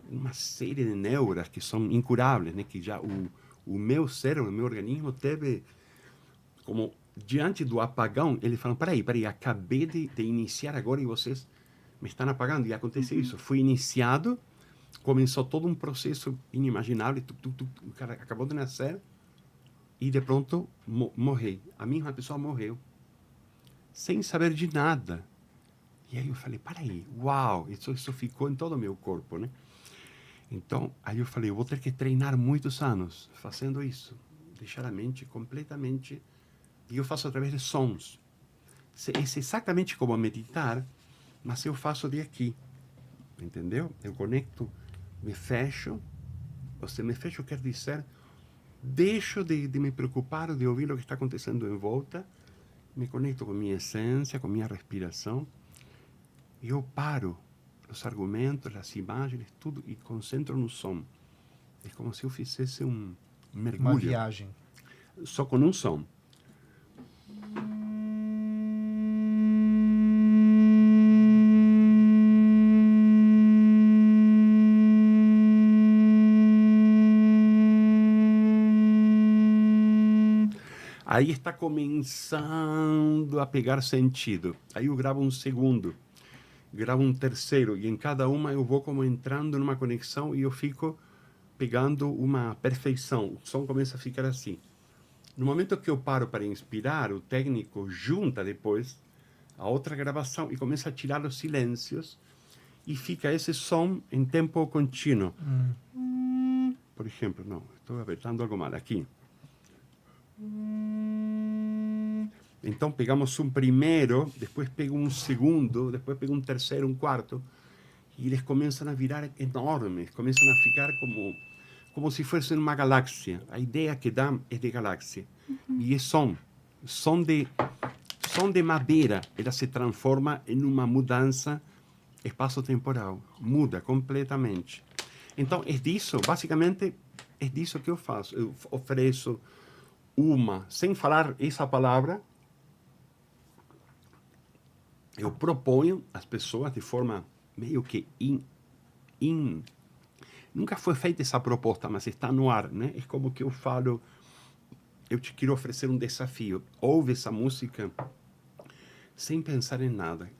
uma série de neuras que são incuráveis, né? Que já o meu cérebro, o meu organismo teve como diante do apagão, eles falam, peraí, acabei de iniciar agora e vocês me estão apagando. E aconteceu isso. Fui iniciado, começou todo um processo inimaginável, o cara acabou de nascer e de pronto morreu. A mesma pessoa morreu, sem saber de nada. E aí eu falei, peraí, uau, isso ficou em todo o meu corpo, né? Então, aí eu falei, eu vou ter que treinar muitos anos fazendo isso. Deixar a mente completamente... E eu faço através de sons. É exatamente como meditar, mas eu faço de aqui. Entendeu? Eu conecto, me fecho. Você me fecho quer dizer, deixo de me preocupar, de ouvir o que está acontecendo em volta. Me conecto com minha essência, com minha respiração. E eu paro os argumentos, as imagens, tudo, e concentro no som. É como se eu fizesse um mergulho. Uma viagem. Só com um som. Aí está começando a pegar sentido. Aí eu gravo um segundo, gravo um terceiro, e em cada uma eu vou como entrando numa conexão e eu fico pegando uma perfeição. O som começa a ficar assim. No momento que eu paro para inspirar, o técnico junta depois a outra gravação e começa a tirar os silêncios e fica esse som em tempo contínuo. por exemplo, não, estou apertando algo mal aqui. Então pegamos um primeiro, depois pego um segundo, depois pego um terceiro, um quarto, e eles começam a virar enormes, começam a ficar como se fossem uma galáxia. A ideia que dá é de galáxia. E é som de madeira. Ela se transforma em uma mudança espaço-temporal. Muda completamente. Então, é disso, basicamente, é disso que eu faço. Eu ofereço sem falar essa palavra, eu proponho às pessoas de forma meio que nunca foi feita essa proposta, mas está no ar, né? É como que eu falo, eu te quero oferecer um desafio. Ouve essa música sem pensar em nada.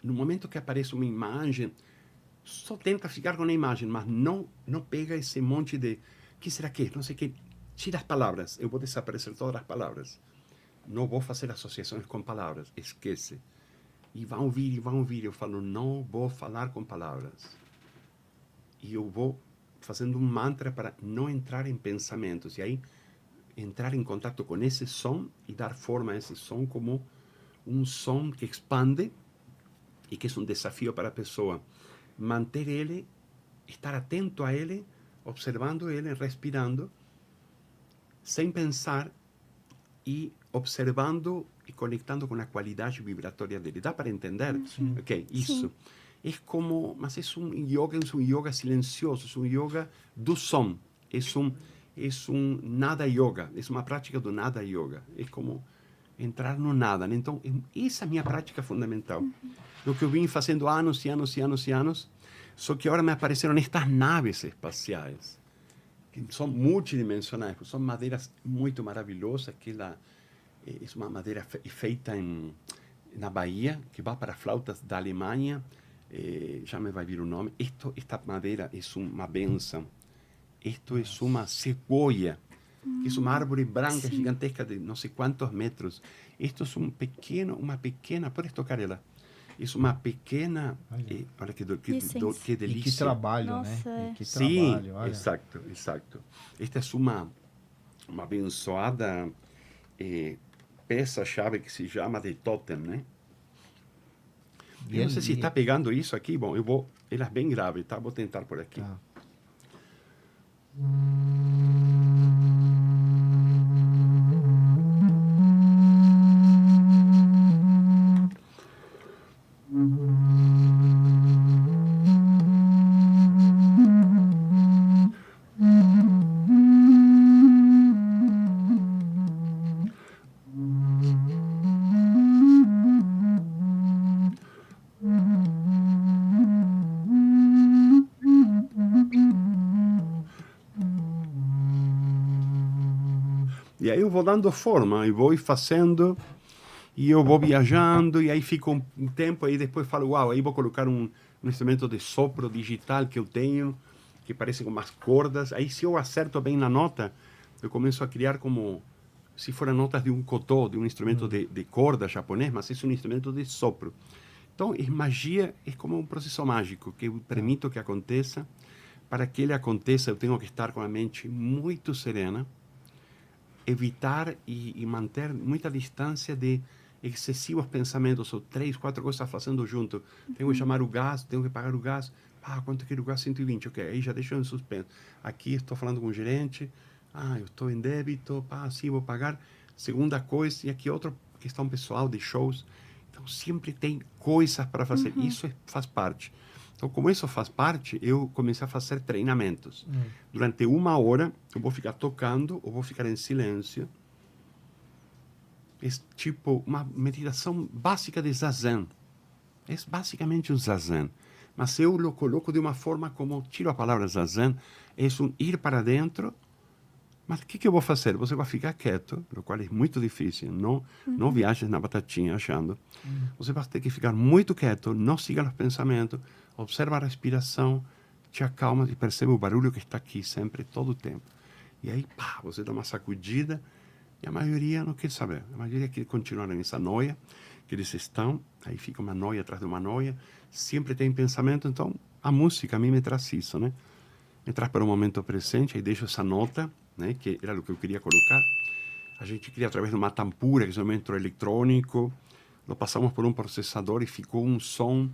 No momento que aparece uma imagem, só tenta ficar com a imagem, mas não pega esse monte de que será que, não sei o que, tira as palavras. Eu vou desaparecer todas as palavras. Não vou fazer associações com palavras. Esquece. E vão ouvir. Eu falo, não vou falar com palavras. E eu vou fazendo um mantra para não entrar em pensamentos. E aí, entrar em contato com esse som e dar forma a esse som como um som que expande e que é um desafio para a pessoa. Manter ele, estar atento a ele, observando ele, respirando, sem pensar e observando e conectando com a qualidade vibratória dele. Dá para entender? Sim. Ok, isso. Sim. É como, mas é um yoga silencioso, é um yoga do som. É um nada yoga, é uma prática do nada yoga. É como entrar no nada. Então, essa é a minha prática fundamental. O que eu vim fazendo anos e anos, só que agora me apareceram estas naves espaciais, que são multidimensionais, são madeiras muito maravilhosas, que é uma madeira feita na Bahia, que vai para flautas da Alemanha, já me vai vir o nome. Esta madeira é uma benção. Isto é uma cegonha, que é uma árvore branca gigantesca de não sei quantos metros. Isto é uma pequena, podes tocar ela? É uma pequena, olha que delícia. E que trabalho, Nossa, né? E que Sim, trabalho, olha. exato. Esta é uma abençoada peça-chave que se chama de totem, né? Eu não sei se está pegando isso aqui. Bom, ela é bem grave, tá? Vou tentar por aqui. Tá. E aí eu vou dando forma, e vou fazendo, e eu vou viajando, e aí fico um tempo, aí depois falo, uau, aí vou colocar um instrumento de sopro digital que eu tenho, que parece com umas cordas. Aí se eu acerto bem na nota, eu começo a criar como se foram notas de um kotô, de um instrumento de corda japonês, mas é um instrumento de sopro. Então, magia é como um processo mágico, que eu permito que aconteça. Para que ele aconteça, eu tenho que estar com a mente muito serena, evitar e manter muita distância de excessivos pensamentos, ou 3, 4 coisas fazendo junto. Tenho que chamar o gás, tenho que pagar o gás. Quanto que é o gás? 120. Ok, aí já deixo em suspenso. Aqui estou falando com o gerente. Eu estou em débito. Sim, vou pagar. Segunda coisa, e aqui outra questão pessoal de shows. Então, sempre tem coisas para fazer. Isso faz parte. Então, como isso faz parte, eu comecei a fazer treinamentos. Durante 1 hora, eu vou ficar tocando, ou vou ficar em silêncio. É tipo uma meditação básica de zazen. É basicamente um zazen. Mas eu lo coloco de uma forma como, tiro a palavra zazen, é um ir para dentro. Mas o que eu vou fazer? Você vai ficar quieto, o qual é muito difícil. Não viajes na batatinha achando. Você vai ter que ficar muito quieto, não siga os pensamentos, observa a respiração, te acalma e percebe o barulho que está aqui sempre, todo o tempo. E aí, você dá uma sacudida e a maioria não quer saber. A maioria quer continuar nessa noia que eles estão. Aí fica uma noia atrás de uma noia. Sempre tem pensamento. Então, a música a mim me traz isso, né? entrar para o momento presente, aí deixo essa nota, né, que era o que eu queria colocar. A gente cria através de uma tampura, que é um instrumento eletrônico, lo passamos por um processador e ficou um som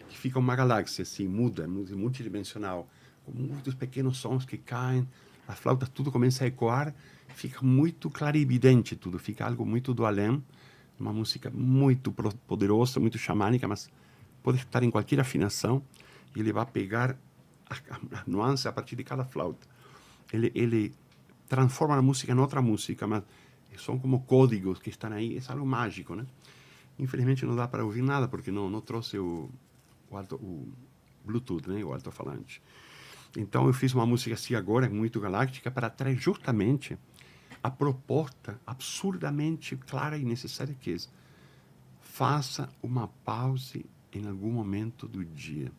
que fica uma galáxia, assim, muda, multidimensional, com muitos pequenos sons que caem, as flautas, tudo começa a ecoar, fica muito clarividente tudo, fica algo muito do além, uma música muito poderosa, muito xamânica, mas pode estar em qualquer afinação, e ele vai pegar as nuances a partir de cada flauta. Ele transforma a música em outra música, mas são como códigos que estão aí, é algo mágico, né? Infelizmente não dá para ouvir nada, porque não trouxe o Bluetooth, né? O alto-falante. Então eu fiz uma música assim agora, muito galáctica, para trazer justamente a proposta absurdamente clara e necessária que é: faça uma pausa em algum momento do dia.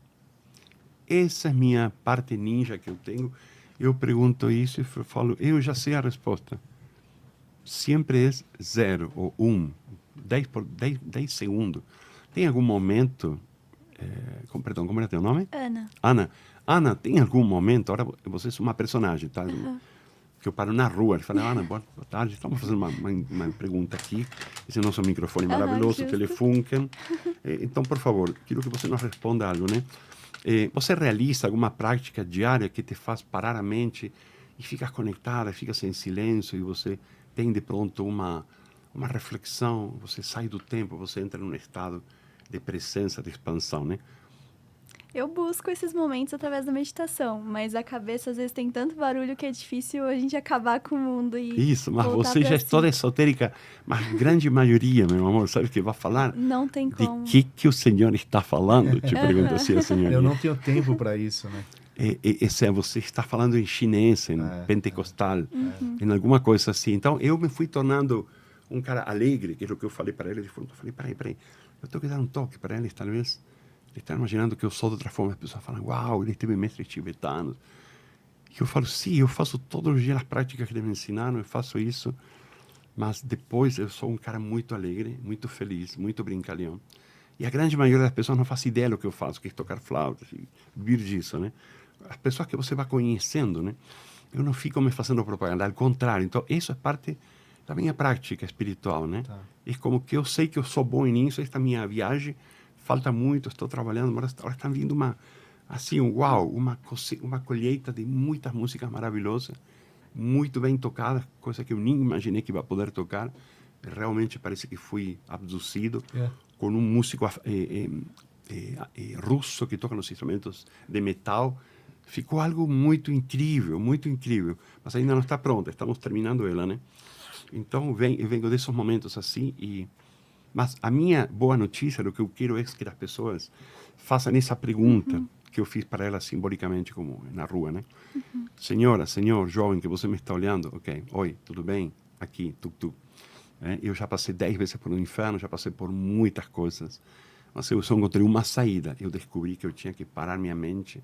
Essa é a minha parte ninja que eu tenho. Eu pergunto isso e falo, eu já sei a resposta. Sempre é 0 ou 1, 10 segundos. Tem algum momento... perdão, como era teu nome? Ana. Ana, tem algum momento, agora você é uma personagem, tá? Que eu paro na rua e falo, Ana, boa tarde, estamos fazendo uma pergunta aqui. Esse é o nosso microfone maravilhoso, o Telefunken. Então, por favor, quero que você nos responda algo, né? Você realiza alguma prática diária que te faz parar a mente e ficar conectada, fica em silêncio e você tem de pronto uma reflexão, você sai do tempo, você entra num estado de presença, de expansão, né? Eu busco esses momentos através da meditação, mas a cabeça às vezes tem tanto barulho que é difícil a gente acabar com o mundo e Isso, mas voltar você pra já é si. toda esotérica, mas a grande maioria, meu amor, sabe o que vai falar? Não tem como. De que o senhor está falando? Te pergunta assim a senhora. Eu não tenho tempo para isso, né? Você está falando em chinês, em pentecostal, em alguma coisa assim. Então, eu me fui tornando um cara alegre, que é o que eu falei para ele. Eu falei, peraí, eu tenho que dar um toque para eles, talvez. Eles estão imaginando que eu sou de outra forma. As pessoas falam, uau, ele teve mestres tibetanos. E eu falo, sim, eu faço todos os dias as práticas que eles me ensinaram, eu faço isso. Mas depois eu sou um cara muito alegre, muito feliz, muito brincalhão. E a grande maioria das pessoas não faz ideia do que eu faço, que é tocar flautas e vir disso, né? As pessoas que você vai conhecendo, né? Eu não fico me fazendo propaganda, ao contrário. Então, isso é parte da minha prática espiritual, né? Tá. É como que eu sei que eu sou bom nisso, esta minha viagem falta muito, estou trabalhando, mas agora está vindo uma colheita de muitas músicas maravilhosas, muito bem tocadas, coisa que eu nem imaginei que ia poder tocar. Realmente parece que fui abduzido com um músico russo que toca nos instrumentos de metal. Ficou algo muito incrível, mas ainda não está pronta, estamos terminando ela, né? Então, eu venho desses momentos assim, mas a minha boa notícia, o que eu quero é que as pessoas façam essa pergunta que eu fiz para elas simbolicamente, como na rua, né? Senhora, senhor, jovem, que você me está olhando, ok, oi, tudo bem? Aqui, tuk-tuk. Eu já passei 10 vezes por um inferno, já passei por muitas coisas, mas eu só encontrei uma saída. Eu descobri que eu tinha que parar minha mente,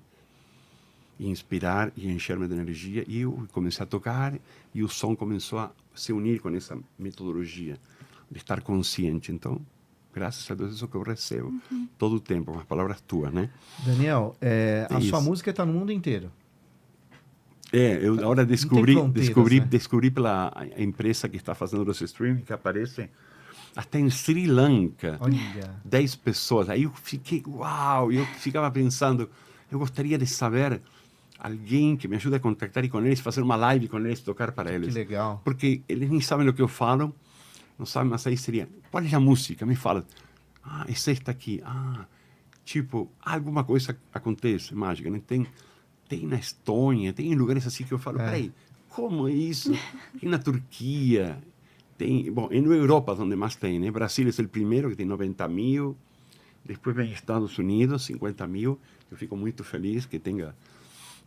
inspirar e encher-me de energia, e eu comecei a tocar, e o som começou a se unir com essa metodologia de estar consciente. Então, graças a Deus, isso que eu recebo todo o tempo, com as palavras tuas, né? Daniel, a isso. sua música está no mundo inteiro. Eu agora descobri né? pela empresa que está fazendo os streaming, que aparece até em Sri Lanka. Olha. 10 pessoas. Aí eu fiquei, uau! Eu ficava pensando, eu gostaria de saber alguém que me ajude a contactar e com eles, fazer uma live com eles, tocar para eles. Que legal. Porque eles nem sabem o que eu falo, não sabem, mas aí seria, qual é a música? Me fala. Essa está aqui. Tipo, alguma coisa acontece, mágica, né? Tem na Estônia, tem em lugares assim que eu falo, peraí, como é isso? Tem na Turquia, tem, bom, na Europa onde mais tem, né? Brasil é o primeiro, que tem 90 mil, depois vem Estados Unidos, 50 mil, eu fico muito feliz que tenha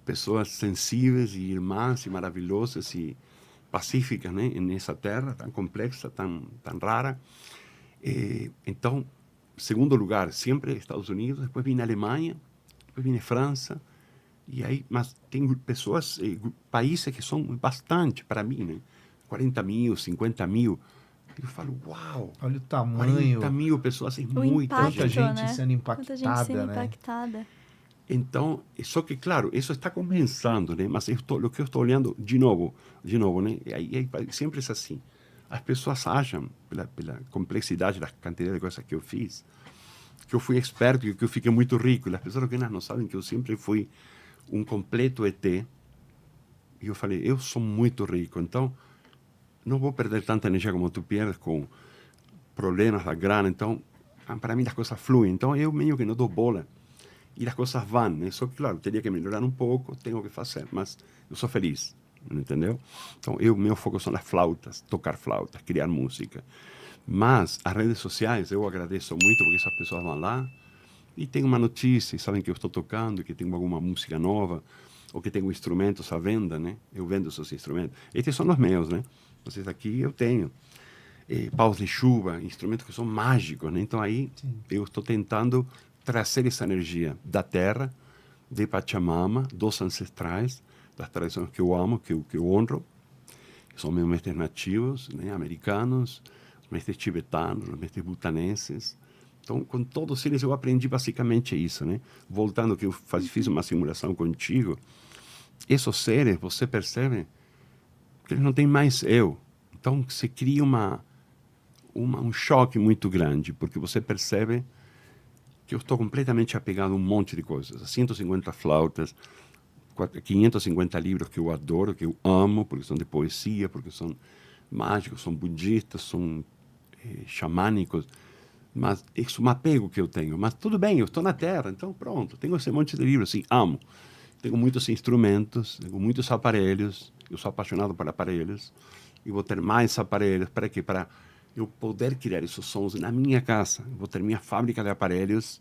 pessoas sensíveis e irmãs e maravilhosas e pacíficas, né? Nessa terra tão complexa, tão rara. Então, segundo lugar, sempre Estados Unidos, depois vem a Alemanha, depois vem a França, e aí, mas tem pessoas, países que são bastante para mim, né? 40 mil, 50 mil. Eu falo, uau! Olha o tamanho. 40 mil pessoas, é muita impacto, Tanta gente né? sendo Muita gente sendo impactada, né? impactada. Então, só que, claro, isso está começando, né? Mas o que eu estou olhando, de novo, né? Sempre é assim. As pessoas acham, pela complexidade da quantidade de coisas que eu fiz, que eu fui experto e que eu fiquei muito rico. E as pessoas que não sabem que eu sempre fui um completo ET. E eu falei, eu sou muito rico, então não vou perder tanta energia como tu perdes com problemas da grana. Então, para mim, as coisas fluem. Então, eu meio que não dou bola. E as coisas vão, né? Só que, claro, teria que melhorar um pouco, tenho que fazer, mas eu sou feliz, entendeu? Então, meu foco são as flautas, tocar flautas, criar música. Mas as redes sociais, eu agradeço muito porque essas pessoas vão lá e tem uma notícia, e sabem que eu estou tocando, que tenho alguma música nova, ou que tenho instrumentos à venda, né? Eu vendo esses instrumentos. Estes são os meus, né? Vocês aqui eu tenho. Paus de chuva, instrumentos que são mágicos, né? Então aí eu estou tentando trazer essa energia da terra, de Pachamama, dos ancestrais, das tradições que eu amo, que eu honro, que são meus mestres nativos, né? Americanos, os mestres tibetanos, os mestres butanenses. Então, com todos eles eu aprendi basicamente isso, né? Voltando que eu fiz uma simulação contigo, esses seres, você percebe que eles não têm mais eu. Então, se cria um choque muito grande, porque você percebe que eu estou completamente apegado a um monte de coisas. 150 flautas, 550 livros que eu adoro, que eu amo, porque são de poesia, porque são mágicos, são budistas, são xamânicos. Mas isso é um apego que eu tenho. Mas tudo bem, eu estou na Terra, então pronto, tenho esse monte de livros, sim, amo. Tenho muitos instrumentos, tenho muitos aparelhos, eu sou apaixonado por aparelhos, e vou ter mais aparelhos. Para quê? Para eu poder criar esses sons na minha casa. Eu vou ter minha fábrica de aparelhos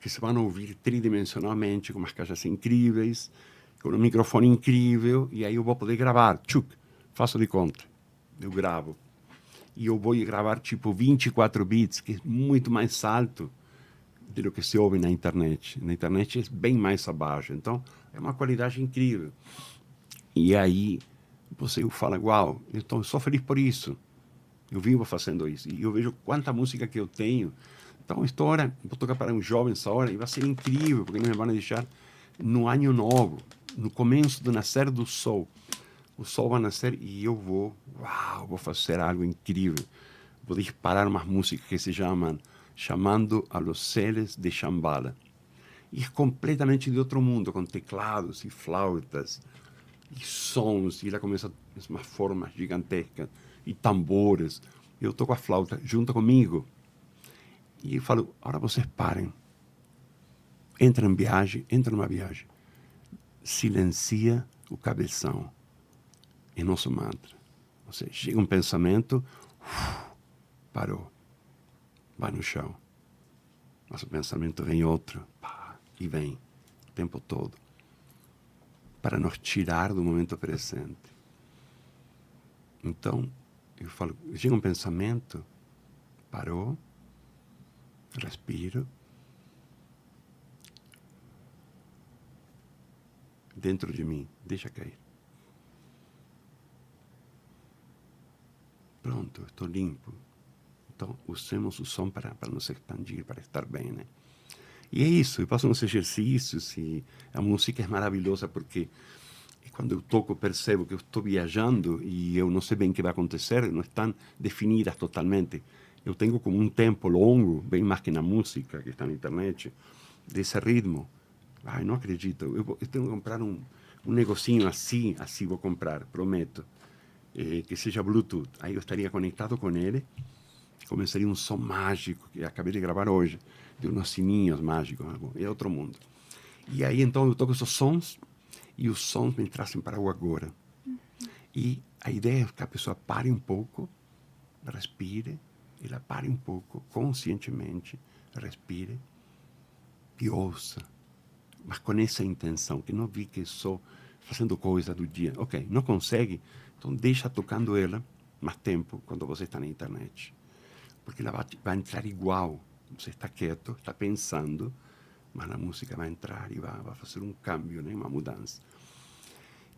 que se vão ouvir tridimensionalmente, com umas caixas incríveis, com um microfone incrível, e aí eu vou poder gravar. Tchuc, faço de conta. Eu gravo. E eu vou gravar tipo 24 bits, que é muito mais alto do que se ouve na internet. Na internet é bem mais abaixo. Então, é uma qualidade incrível. E aí, você fala, uau, então eu sou feliz por isso. Eu vivo fazendo isso. E eu vejo quanta música que eu tenho. Então, vou tocar para uns jovens agora e vai ser incrível, porque eles me vão deixar no ano novo, no começo do nascer do sol. O sol vai nascer e eu vou fazer algo incrível. Vou disparar umas músicas que se chamam Chamando a los Seres de Shambhala. E é completamente de outro mundo, com teclados e flautas e sons. E ela começa umas formas gigantescas e tambores. Eu toco a flauta junto comigo. E eu falo, agora vocês parem. Entra numa viagem. Silencia o cabeção. É nosso mantra. Ou seja, chega um pensamento, parou. Vai no chão. Mas o pensamento vem outro, e vem o tempo todo. Para nos tirar do momento presente. Então, eu falo, chega um pensamento, parou, respiro. Dentro de mim, deixa cair. Pronto, estou limpo. Então, usemos o som para nos expandir, para estar bem, né? E é isso, eu faço uns exercícios e a música é maravilhosa porque quando eu toco percebo que eu estou viajando e eu não sei bem o que vai acontecer, não estão definidas totalmente. Eu tenho como um tempo longo, bem mais que na música que está na internet, desse ritmo. Ai, não acredito, eu tenho que comprar um negocinho assim vou comprar, prometo, que seja Bluetooth. Aí eu estaria conectado com ele, começaria um som mágico que acabei de gravar hoje, de uns sininhos mágicos, é outro mundo. E aí então eu toco esses sons e os sons me trazem para o agora. E a ideia é que a pessoa pare um pouco, respire, ela pare um pouco, conscientemente, respire e ouça. Mas com essa intenção, que não vi que só fazendo coisa do dia. Ok, não consegue, então deixa tocando ela mais tempo quando você está na internet. Porque ela vai entrar igual. Você está quieto, está pensando, mas a música vai entrar e vai fazer um câmbio, né? Uma mudança.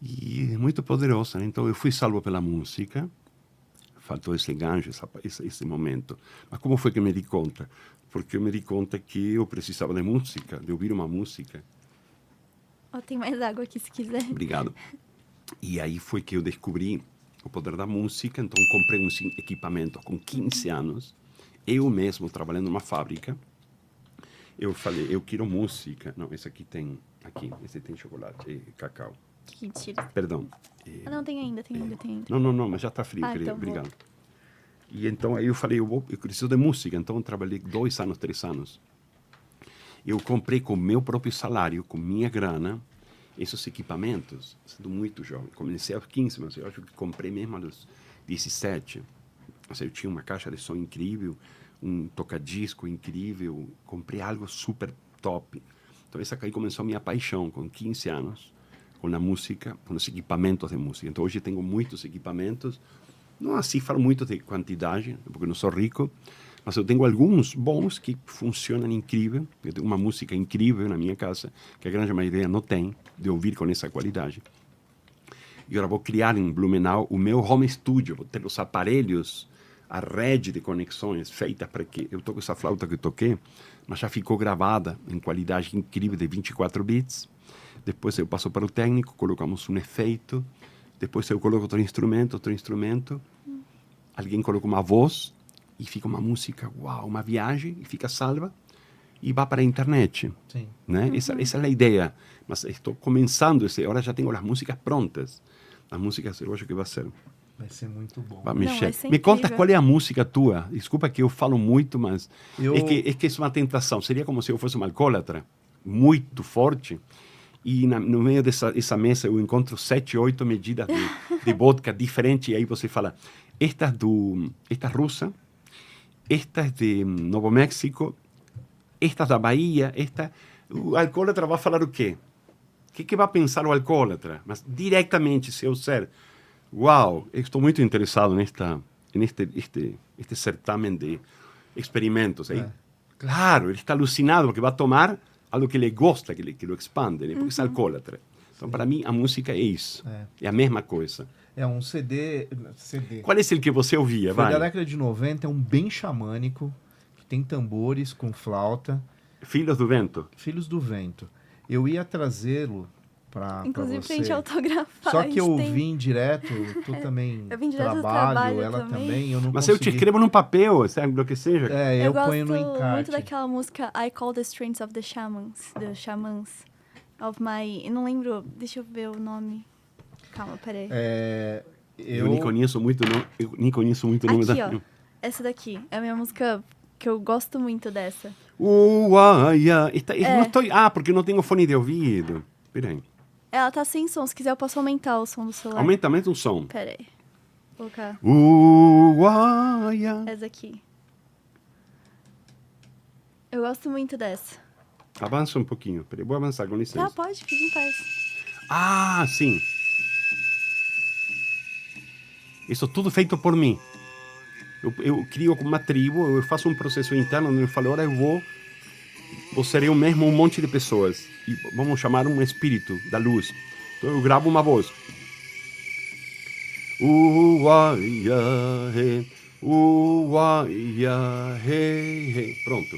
E é muito poderosa, né? Então eu fui salvo pela música, faltou esse gancho, esse momento. Mas como foi que me di conta? Porque eu me di conta que eu precisava de música, de ouvir uma música Ó, tem mais água aqui se quiser. Obrigado. E aí foi que eu descobri o poder da música, então comprei uns equipamentos com 15 anos, eu mesmo trabalhando numa fábrica. Eu falei, eu quero música. Não, esse aqui tem chocolate e cacau. Que tira. Perdão. Ah, não, tem ainda. Não, mas já está frio, querido. Então Obrigado. E então aí eu falei, eu preciso de música. Então eu trabalhei 2 anos, 3 anos. Eu comprei com meu próprio salário, com minha grana, esses equipamentos, sendo muito jovem. Comecei aos 15, mas eu acho que comprei mesmo aos 17. Ou seja, eu tinha uma caixa de som incrível, um tocadisco incrível, comprei algo super top. Então essa aí começou a minha paixão, com 15 anos, com a música, com os equipamentos de música. Então hoje tenho muitos equipamentos, não assim falo muito de quantidade, porque não sou rico, mas eu tenho alguns bons que funcionam incrível. Eu tenho uma música incrível na minha casa, que a grande maioria não tem, de ouvir com essa qualidade. E agora vou criar em Blumenau o meu home studio, vou ter os aparelhos, a rede de conexões feita para que eu toco essa flauta que eu toquei, mas já ficou gravada em qualidade incrível de 24 bits. Depois eu passo para o técnico, colocamos um efeito, depois eu coloco outro instrumento, alguém coloca uma voz e fica uma música, uau, uma viagem, e fica salva e vai para a internet. Sim. Né? Essa é a ideia. Mas estou começando, agora já tenho as músicas prontas. As músicas eu acho que vai ser muito bom. Vai mexer. Vai ser Me conta incrível. qual é a música tua. Desculpa que eu falo muito, mas Eu- é que é uma tentação. Seria como se eu fosse uma alcoólatra muito forte e no meio dessa mesa eu encontro 7, 8 medidas de vodka diferentes e aí você fala, esta é russa, esta é de Novo México, esta é da Bahia, o alcoólatra vai falar o quê? O que vai pensar o alcoólatra? Mas diretamente, se eu ser, uau, estou muito interessado neste certamen de experimentos. Aí, claro, ele está alucinado porque vai tomar algo que ele gosta, que lo expande, né? Porque é alcoólatra. Então, para mim, a música é isso. É a mesma coisa. É um CD. Qual é o que você ouvia? Foi Vai. da década de 90, é um bem xamânico, que tem tambores com flauta. Filhos do Vento. Filhos do Vento. Eu ia trazê-lo para Inclusive, você. pra gente autografar. Só a que gente eu tem- vim direto, tu também Eu vim direto do trabalho, trabalho ela também, eu não Mas eu te consegui. escrevo num papel, sabe, o que seja. É, eu gosto ponho no encarte. muito daquela música I Call the Strengths of the Shamans of My... Eu não lembro, deixa eu ver o nome. Calma, peraí. Eu nem conheço muito o nome Aqui, da... ó. Essa daqui é a minha música que eu gosto muito dessa. Não estou... porque não tenho fone de ouvido. Espera aí. Ela tá sem som, se quiser eu posso aumentar o som do celular. Aumenta o som. Peraí. Vou colocar essa aqui. Eu gosto muito dessa. Avança um pouquinho. Peraí, vou avançar, com licença. Tá, pode, fica em paz. Sim. Isso tudo feito por mim. Eu crio uma tribo, eu faço um processo interno onde eu falo, agora vou ser eu mesmo um monte de pessoas. E vamos chamar um espírito da luz. Então eu gravo uma voz. Pronto.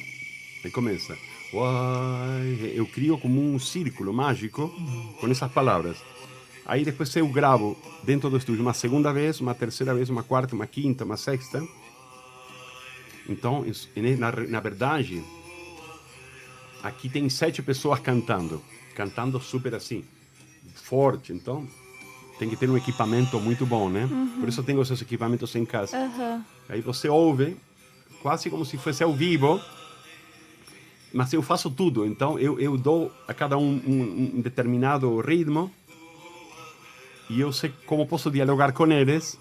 Aí começa. Eu crio como um círculo mágico com essas palavras. Aí depois eu gravo dentro do estúdio uma segunda vez, uma terceira vez, uma quarta, uma quinta, uma sexta. Então, na verdade, aqui tem 7 pessoas cantando super assim, forte. Então, tem que ter um equipamento muito bom, né? Por isso eu tenho esses equipamentos em casa. Aí você ouve, quase como se fosse ao vivo, mas eu faço tudo. Então, eu dou a cada um determinado ritmo e eu sei como posso dialogar com eles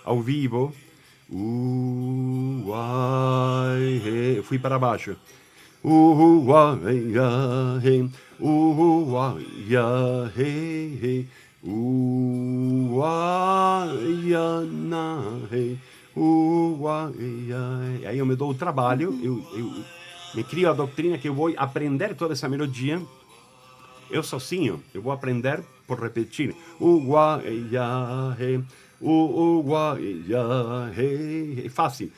ao vivo. Eu fui para baixo. Aí eu me dou o trabalho, eu me crio a doutrina que eu vou aprender toda essa melodia. Eu sozinho, eu vou aprender por repetir. É fácil.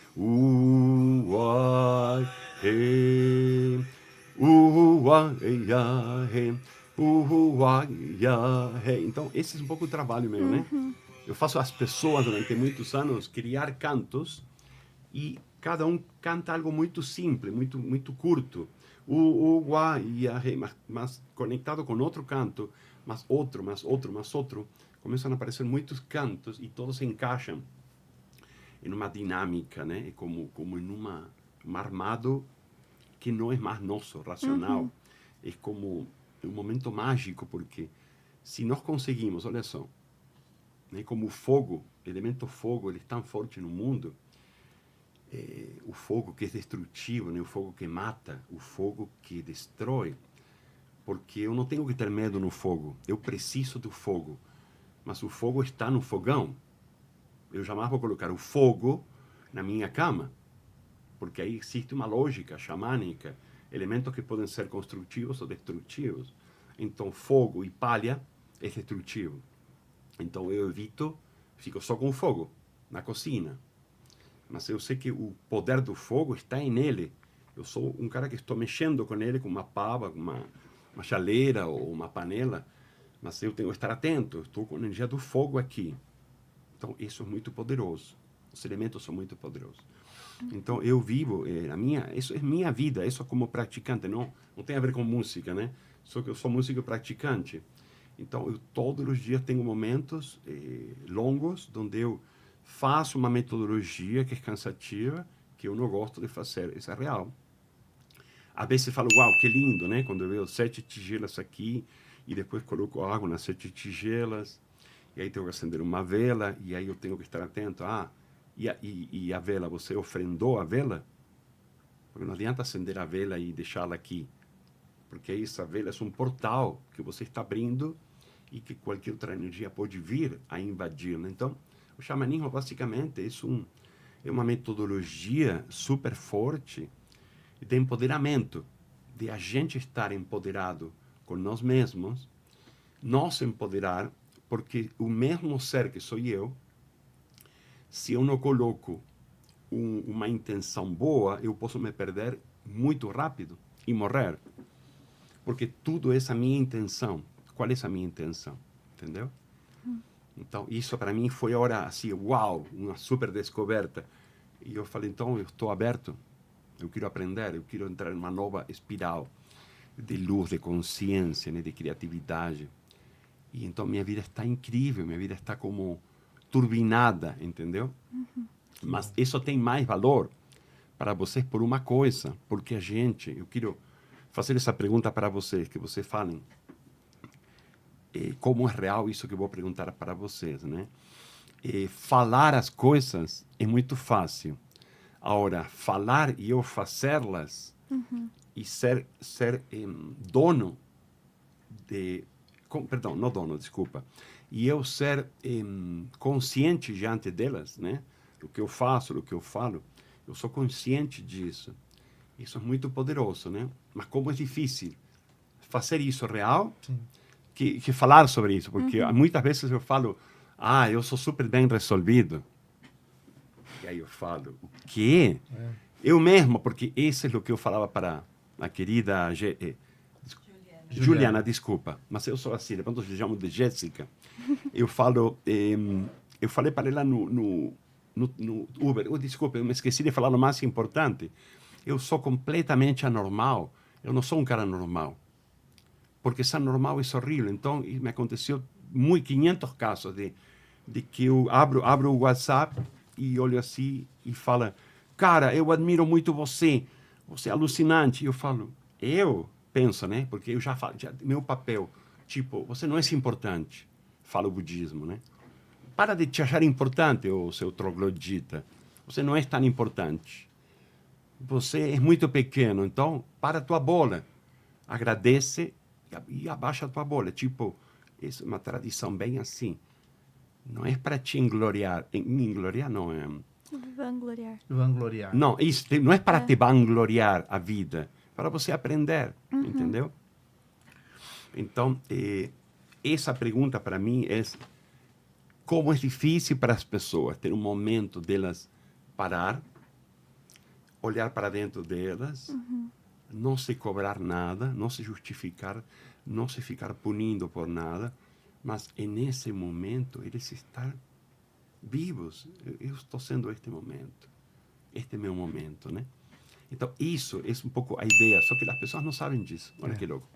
Então, esse é um pouco o trabalho meu, né? Eu faço as pessoas, durante muitos anos, criar cantos e cada um canta algo muito simples, muito curto. Mas conectado com outro canto, mas outro. Começam a aparecer muitos cantos e todos se encaixam em uma dinâmica, né? Como em um armado que não é mais nosso, racional. É como um momento mágico, porque se nós conseguimos, olha só, né, como o fogo, o elemento fogo, ele é tão forte no mundo, o fogo que é destrutivo, né, o fogo que mata, o fogo que destrói, porque eu não tenho que ter medo no fogo, eu preciso do fogo, mas o fogo está no fogão. Eu jamais vou colocar o fogo na minha cama, porque aí existe uma lógica xamânica, elementos que podem ser construtivos ou destrutivos. Então, fogo e palha é destrutivo. Então, eu evito, fico só com fogo na cozinha. Mas eu sei que o poder do fogo está nele. Eu sou um cara que estou mexendo com ele, com uma pava, uma chaleira ou uma panela, mas eu tenho que estar atento. Eu estou com a energia do fogo aqui. Então, isso é muito poderoso. Os elementos são muito poderosos. Então, eu vivo, isso é minha vida, isso como praticante, não tem a ver com música, né? Só que eu sou músico praticante. Então, eu todos os dias tenho momentos longos, onde eu faço uma metodologia que é cansativa, que eu não gosto de fazer, isso é real. Às vezes eu falo, uau, que lindo, né? Quando eu vejo 7 tigelas aqui, e depois coloco água nas 7 tigelas, e aí tenho que acender uma vela, e aí eu tenho que estar atento, e a vela, você ofrendou a vela? Porque não adianta acender a vela e deixá-la aqui. Porque essa vela é um portal que você está abrindo e que qualquer outra energia pode vir a invadir. Né? Então, o xamanismo, basicamente, é uma metodologia super forte de empoderamento, de a gente estar empoderado com nós mesmos, nos empoderar, porque o mesmo ser que sou eu, se eu não coloco uma intenção boa, eu posso me perder muito rápido e morrer. Porque tudo é essa minha intenção. Qual é essa minha intenção? Entendeu? Então, isso para mim foi hora assim, uau, uma super descoberta. E eu falei, então, eu estou aberto. Eu quero aprender, eu quero entrar em uma nova espiral de luz, de consciência, né, de criatividade. E então minha vida está incrível, minha vida está como turbinada, entendeu? Mas isso tem mais valor para vocês por uma coisa, porque eu quero fazer essa pergunta para vocês, que vocês falem como é real isso que eu vou perguntar para vocês, né? Falar as coisas é muito fácil. Agora, falar e eu fazê-las e ser dono de... Perdão, não dono, desculpa. E eu ser consciente diante delas, né? Do que eu faço, do que eu falo. Eu sou consciente disso. Isso é muito poderoso, né? Mas como é difícil fazer isso real, que falar sobre isso. Porque muitas vezes eu falo, eu sou super bem resolvido. E aí eu falo, o quê? Eu mesmo, porque isso é o que eu falava para a querida Juliana, desculpa, mas eu sou assim, depois eu chamo de Jéssica. Eu falei para ela no Uber, desculpa, eu me esqueci de falar o mais importante. Eu sou completamente anormal, eu não sou um cara normal. Porque ser normal é horrível. Então, me aconteceu 500 casos de que eu abro o WhatsApp e olho assim e falo, cara, eu admiro muito você é alucinante. E eu falo, penso, né? Porque eu já falo, meu papel, tipo, você não é importante, fala o budismo, né? Para de te achar importante, ô seu troglodita. Você não é tão importante. Você é muito pequeno, então, para a tua bola. Agradece e abaixa a tua bola. Tipo, isso é uma tradição bem assim. Não é para te engloriar. Engloriar não é... Vangloriar. Não, isso não é para te vangloriar a vida. Para você aprender, entendeu? Então, essa pergunta para mim é como é difícil para as pessoas ter um momento delas parar, olhar para dentro delas, não se cobrar nada, não se justificar, não se ficar punindo por nada, mas nesse momento eles estão vivos. Eu estou sendo este momento. Este é meu momento, né? Então, isso é um pouco a ideia, só que as pessoas não sabem disso. Olha que louco.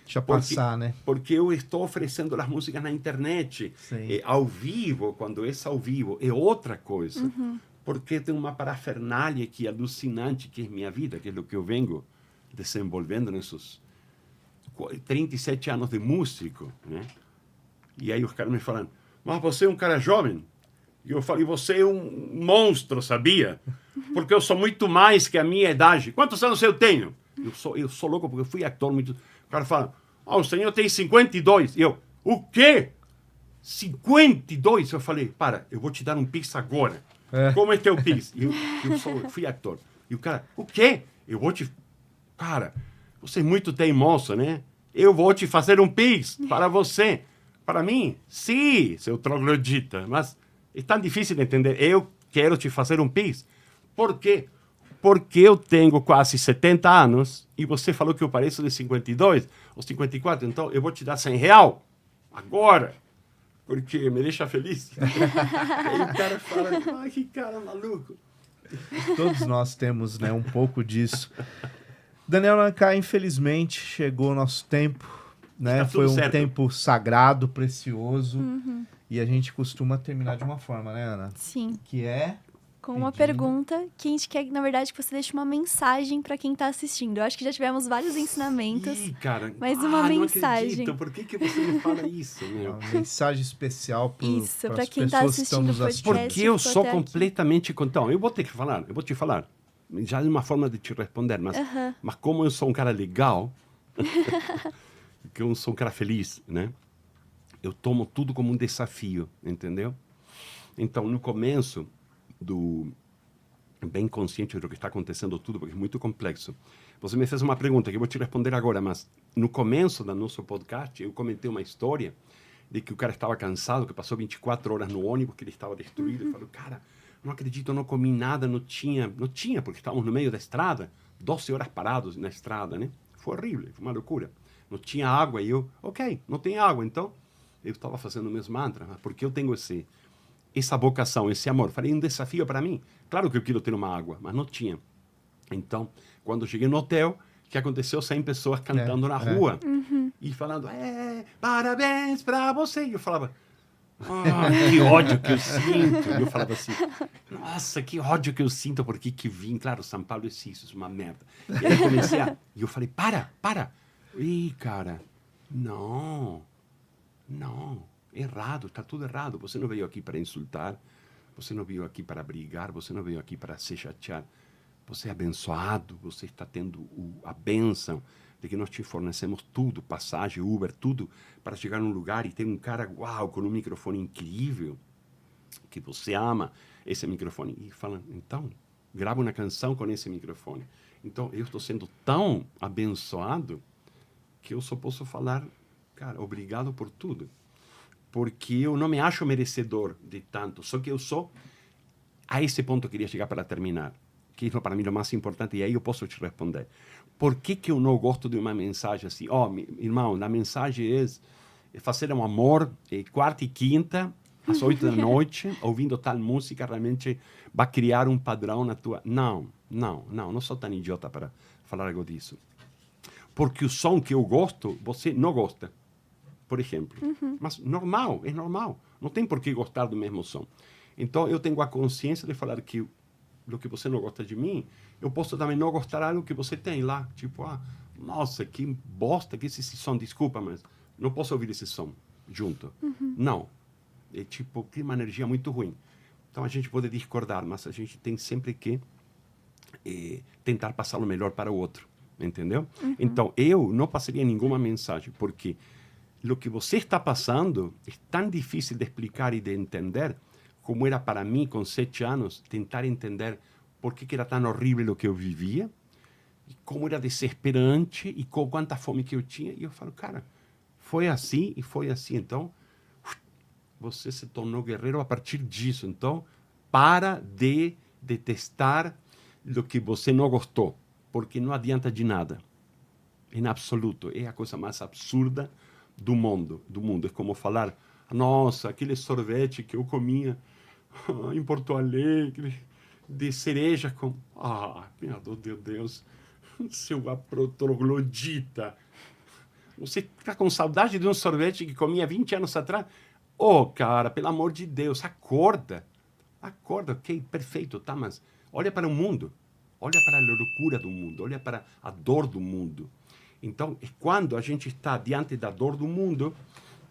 Deixa passar, né? Porque eu estou oferecendo as músicas na internet, ao vivo, quando é ao vivo, é outra coisa. Porque tem uma parafernália que é alucinante, que é minha vida, que é o que eu venho desenvolvendo nesses 37 anos de músico, né? E aí os caras me falam, mas você é um cara jovem. E eu falei, você é um monstro, sabia? Porque eu sou muito mais que a minha idade. Quantos anos eu tenho? Eu sou louco porque eu fui ator muito... O cara fala, o senhor tem 52. E eu, o quê? 52? Eu falei, eu vou te dar um pix agora. Como é teu pix? Eu fui ator. E o cara, o quê? Eu vou te... Cara, você é muito teimoso, né? Eu vou te fazer um pix para você. Para mim, sim, seu troglodita, mas é tão difícil de entender. Eu quero te fazer um pix. Por quê? Porque eu tenho quase 70 anos e você falou que eu pareço de 52 ou 54, então eu vou te dar R$100 agora, porque me deixa feliz. Aí o cara fala, que cara maluco. Todos nós temos, né, um pouco disso. Daniel Alencar, infelizmente, chegou o nosso tempo, né? Foi um tempo sagrado, precioso. E a gente costuma terminar de uma forma, né, Ana? Sim. Que é... Com uma pergunta que a gente quer, na verdade, que você deixe uma mensagem para quem está assistindo. Eu acho que já tivemos vários ensinamentos, mas uma mensagem. Não acredito. Por que você me fala isso, meu? Uma mensagem especial para quem está assistindo o podcast. Porque eu sou completamente... Então, eu vou te falar, já de uma forma de te responder, mas como eu sou um cara legal, que eu sou um cara feliz, né? Eu tomo tudo como um desafio, entendeu? Então, no começo... bem consciente do que está acontecendo tudo, porque é muito complexo. Você me fez uma pergunta que eu vou te responder agora, mas no começo do nosso podcast, eu comentei uma história de que o cara estava cansado, que passou 24 horas no ônibus, que ele estava destruído, e falou, cara, não acredito, eu não comi nada, não tinha, porque estávamos no meio da estrada, 12 horas parados na estrada, né? Foi horrível, foi uma loucura. Não tinha água, e eu, ok, não tem água, então eu estava fazendo meus mantras, mas porque eu tenho essa vocação, esse amor. Falei, um desafio para mim. Claro que eu quero ter uma água, mas não tinha. Então, quando cheguei no hotel, o que aconteceu? 100 pessoas cantando na rua. E falando, parabéns para você. E eu falava, que ódio que eu sinto. E eu falava assim, nossa, que ódio que eu sinto, porque que vim. Claro, São Paulo é isso é uma merda. E aí eu comecei E eu falei, para. Ih, cara, não. Errado, está tudo errado. Você não veio aqui para insultar, você não veio aqui para brigar, você não veio aqui para se chatear. Você é abençoado, você está tendo a bênção de que nós te fornecemos tudo, passagem, Uber, tudo, para chegar num lugar e ter um cara, uau, com um microfone incrível, que você ama esse microfone. E fala, então, grava uma canção com esse microfone. Então, eu estou sendo tão abençoado que eu só posso falar, cara, obrigado por tudo. Porque eu não me acho merecedor de tanto. Só que eu sou... A esse ponto eu queria chegar para terminar. Que é para mim o mais importante. E aí eu posso te responder. Por que eu não gosto de uma mensagem assim? Irmão, a mensagem é fazer um amor quarta e quinta, às 8 da noite, ouvindo tal música, realmente vai criar um padrão na tua... Não sou tão idiota para falar algo disso. Porque o som que eu gosto, você não gosta. Por exemplo. Mas é normal. Não tem por que gostar do mesmo som. Então, eu tenho a consciência de falar que do que você não gosta de mim, eu posso também não gostar de algo que você tem lá. Tipo, nossa, que bosta que esse som, desculpa, mas não posso ouvir esse som junto. Não. É tipo, tem uma energia muito ruim. Então, a gente pode discordar, mas a gente tem sempre que tentar passar o melhor para o outro. Entendeu? Então, eu não passaria nenhuma mensagem, porque o que você está passando é tão difícil de explicar e de entender como era para mim, com 7 anos, tentar entender por que era tão horrível o que eu vivia, e como era desesperante, e quanta fome que eu tinha. E eu falo, cara, foi assim e foi assim. Então, você se tornou guerreiro a partir disso. Então, para de detestar o que você não gostou, porque não adianta de nada. em absoluto. É a coisa mais absurda do mundo. É como falar, nossa, aquele sorvete que eu comia em Porto Alegre, de cereja com... Ah, meu Deus, seu troglodita. Você está com saudade de um sorvete que comia 20 anos atrás? Oh, cara, pelo amor de Deus, acorda. Acorda, ok, perfeito, tá, mas olha para o mundo. Olha para a loucura do mundo, olha para a dor do mundo. Então, é quando a gente está diante da dor do mundo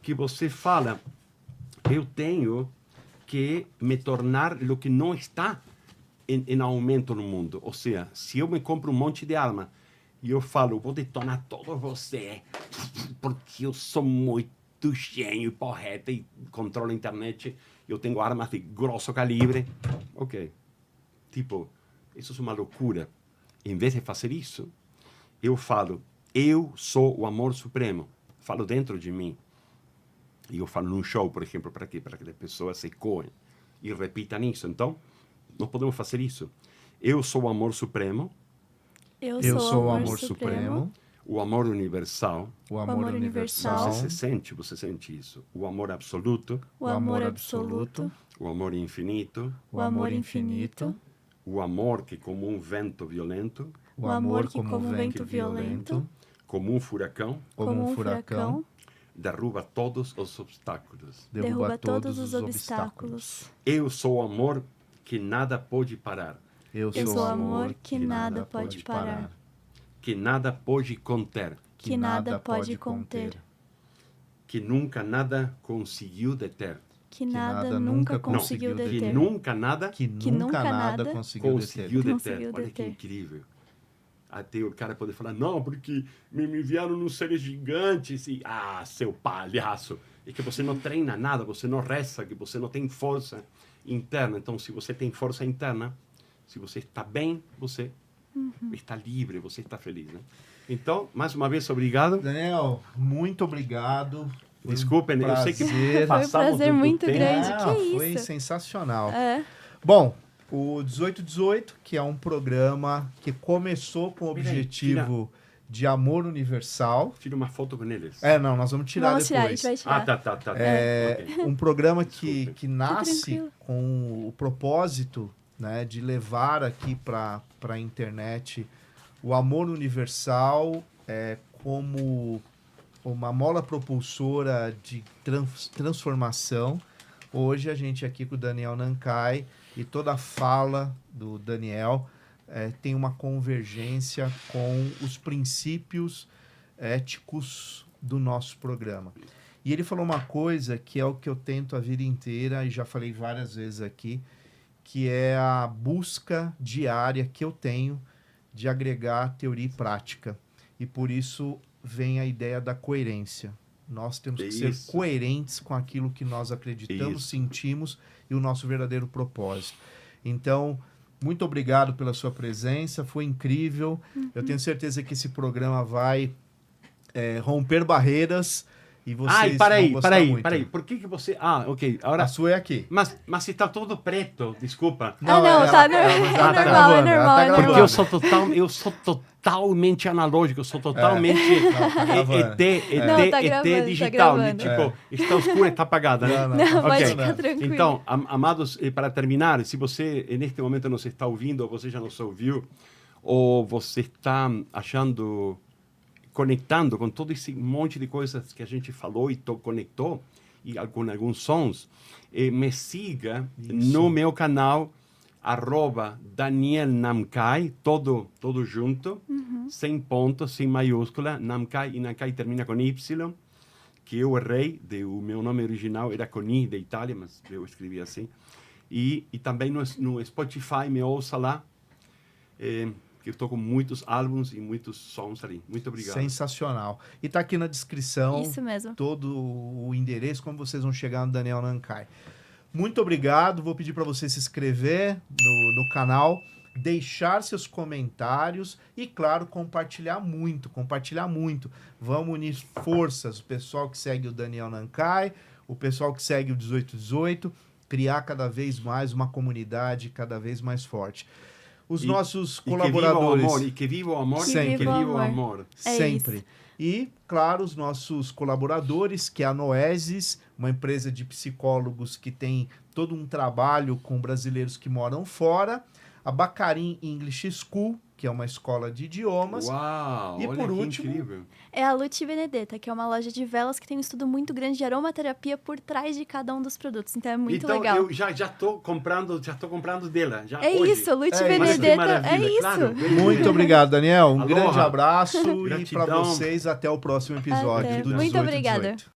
que você fala, eu tenho que me tornar o que não está em aumento no mundo. Ou seja, se eu me compro um monte de arma e eu falo, vou detonar todo você, porque eu sou muito gênio e porreta e controlo a internet, eu tenho armas de grosso calibre. Ok. Tipo, isso é uma loucura. Em vez de fazer isso, eu falo, eu sou o amor supremo. Falo dentro de mim. E eu falo num show, por exemplo, para que as pessoas se ecoem e repitam isso. Então, nós podemos fazer isso. Eu sou o amor supremo. Eu sou o amor supremo. O amor universal. O amor universal. Você sente isso. O amor absoluto. O amor absoluto. O amor infinito. O amor infinito. O amor que como um vento violento. O amor que como um vento violento. Como um furacão. Como um furacão. Derruba todos os obstáculos. Derruba todos os obstáculos. Eu sou o amor que nada pode parar. Eu sou o amor que nada pode parar. Que nada pode conter. Que nada pode conter. Que nunca nada conseguiu deter. Que nada nunca conseguiu Que deter. nunca nada Que nunca nada conseguiu conseguiu deter. deter. Olha que incrível. Até o cara pode falar, não, porque me enviaram nos seres gigantes e... Ah, seu palhaço. É que você não treina nada, você não reza, que você não tem força interna. Então, se você tem força interna, se você está bem, você está livre, você está feliz, né? Então, mais uma vez, obrigado. Daniel, muito obrigado. Desculpem, eu sei que Foi um passamos prazer do muito tempo. grande. Que Foi isso? sensacional. É. Bom, o 1818, que é um programa que começou com o Mira aí, objetivo de amor universal. Tira uma foto com eles. Não, nós vamos tirar Vamos tirar, a depois. gente vai tirar. Tá. Ok. Um programa que Desculpe. nasce tranquilo. com o propósito, né, de levar aqui para a internet o amor universal como uma mola propulsora de transformação. Hoje a gente aqui com o Daniel Nancay e toda a fala do Daniel tem uma convergência com os princípios éticos do nosso programa. E ele falou uma coisa que é o que eu tento a vida inteira, e já falei várias vezes aqui, que é a busca diária que eu tenho de agregar teoria e prática. E por isso vem a ideia da coerência. Nós temos que ser coerentes com aquilo que nós acreditamos, sentimos e o nosso verdadeiro propósito. Então, muito obrigado pela sua presença, foi incrível. Eu tenho certeza que esse programa vai romper barreiras e vocês vão gostar muito. Peraí. Por que você... Ah, ok. Agora... A sua é aqui. Mas está todo preto, desculpa. Não, tá normal, é normal. Porque eu sou totalmente analógico, eu sou totalmente ET digital. Tá Tipo, está escura, está apagada, né? Não, pode Ok. ficar tranquilo. Então, amados, para terminar, se você neste momento nos está ouvindo, ou você já nos ouviu, ou você está achando, conectando com todo esse monte de coisas que a gente falou e conectou, e com alguns sons, me siga no meu canal, @Daniel Nancay, todo junto, sem ponto, sem maiúscula, Nancay, e Nancay termina com Y, que eu errei, o meu nome original era com I, de Itália, mas eu escrevi assim. E também no Spotify, me ouça lá, que eu estou com muitos álbuns e muitos sons ali. Muito obrigado. Sensacional. E tá aqui na descrição Isso mesmo. todo o endereço, como vocês vão chegar no Daniel Nancay. Muito obrigado. Vou pedir para você se inscrever no canal, deixar seus comentários e, claro, compartilhar muito. Vamos unir forças. O pessoal que segue o Daniel Nancay, o pessoal que segue o 1818, criar cada vez mais uma comunidade cada vez mais forte. Os nossos Que viva o colaboradores. amor, e que viva o amor, Sempre. e que viva o amor. É Sempre. E, claro, os nossos colaboradores, que é a Noesis, uma empresa de psicólogos que tem todo um trabalho com brasileiros que moram fora. A Bacarim English School, que é uma escola de idiomas. Uau, E olha por que último, incrível. É a Lute Benedetta, que é uma loja de velas que tem um estudo muito grande de aromaterapia por trás de cada um dos produtos. Então é muito então, legal. eu já tô comprando dela. Já É hoje. isso, Lute É isso. Benedetta, Mas que é maravilha, isso. claro. Muito obrigado, Daniel. Um Aloha. grande abraço e para Gratidão. vocês até o próximo episódio Até. do Muito 18 obrigada. 18.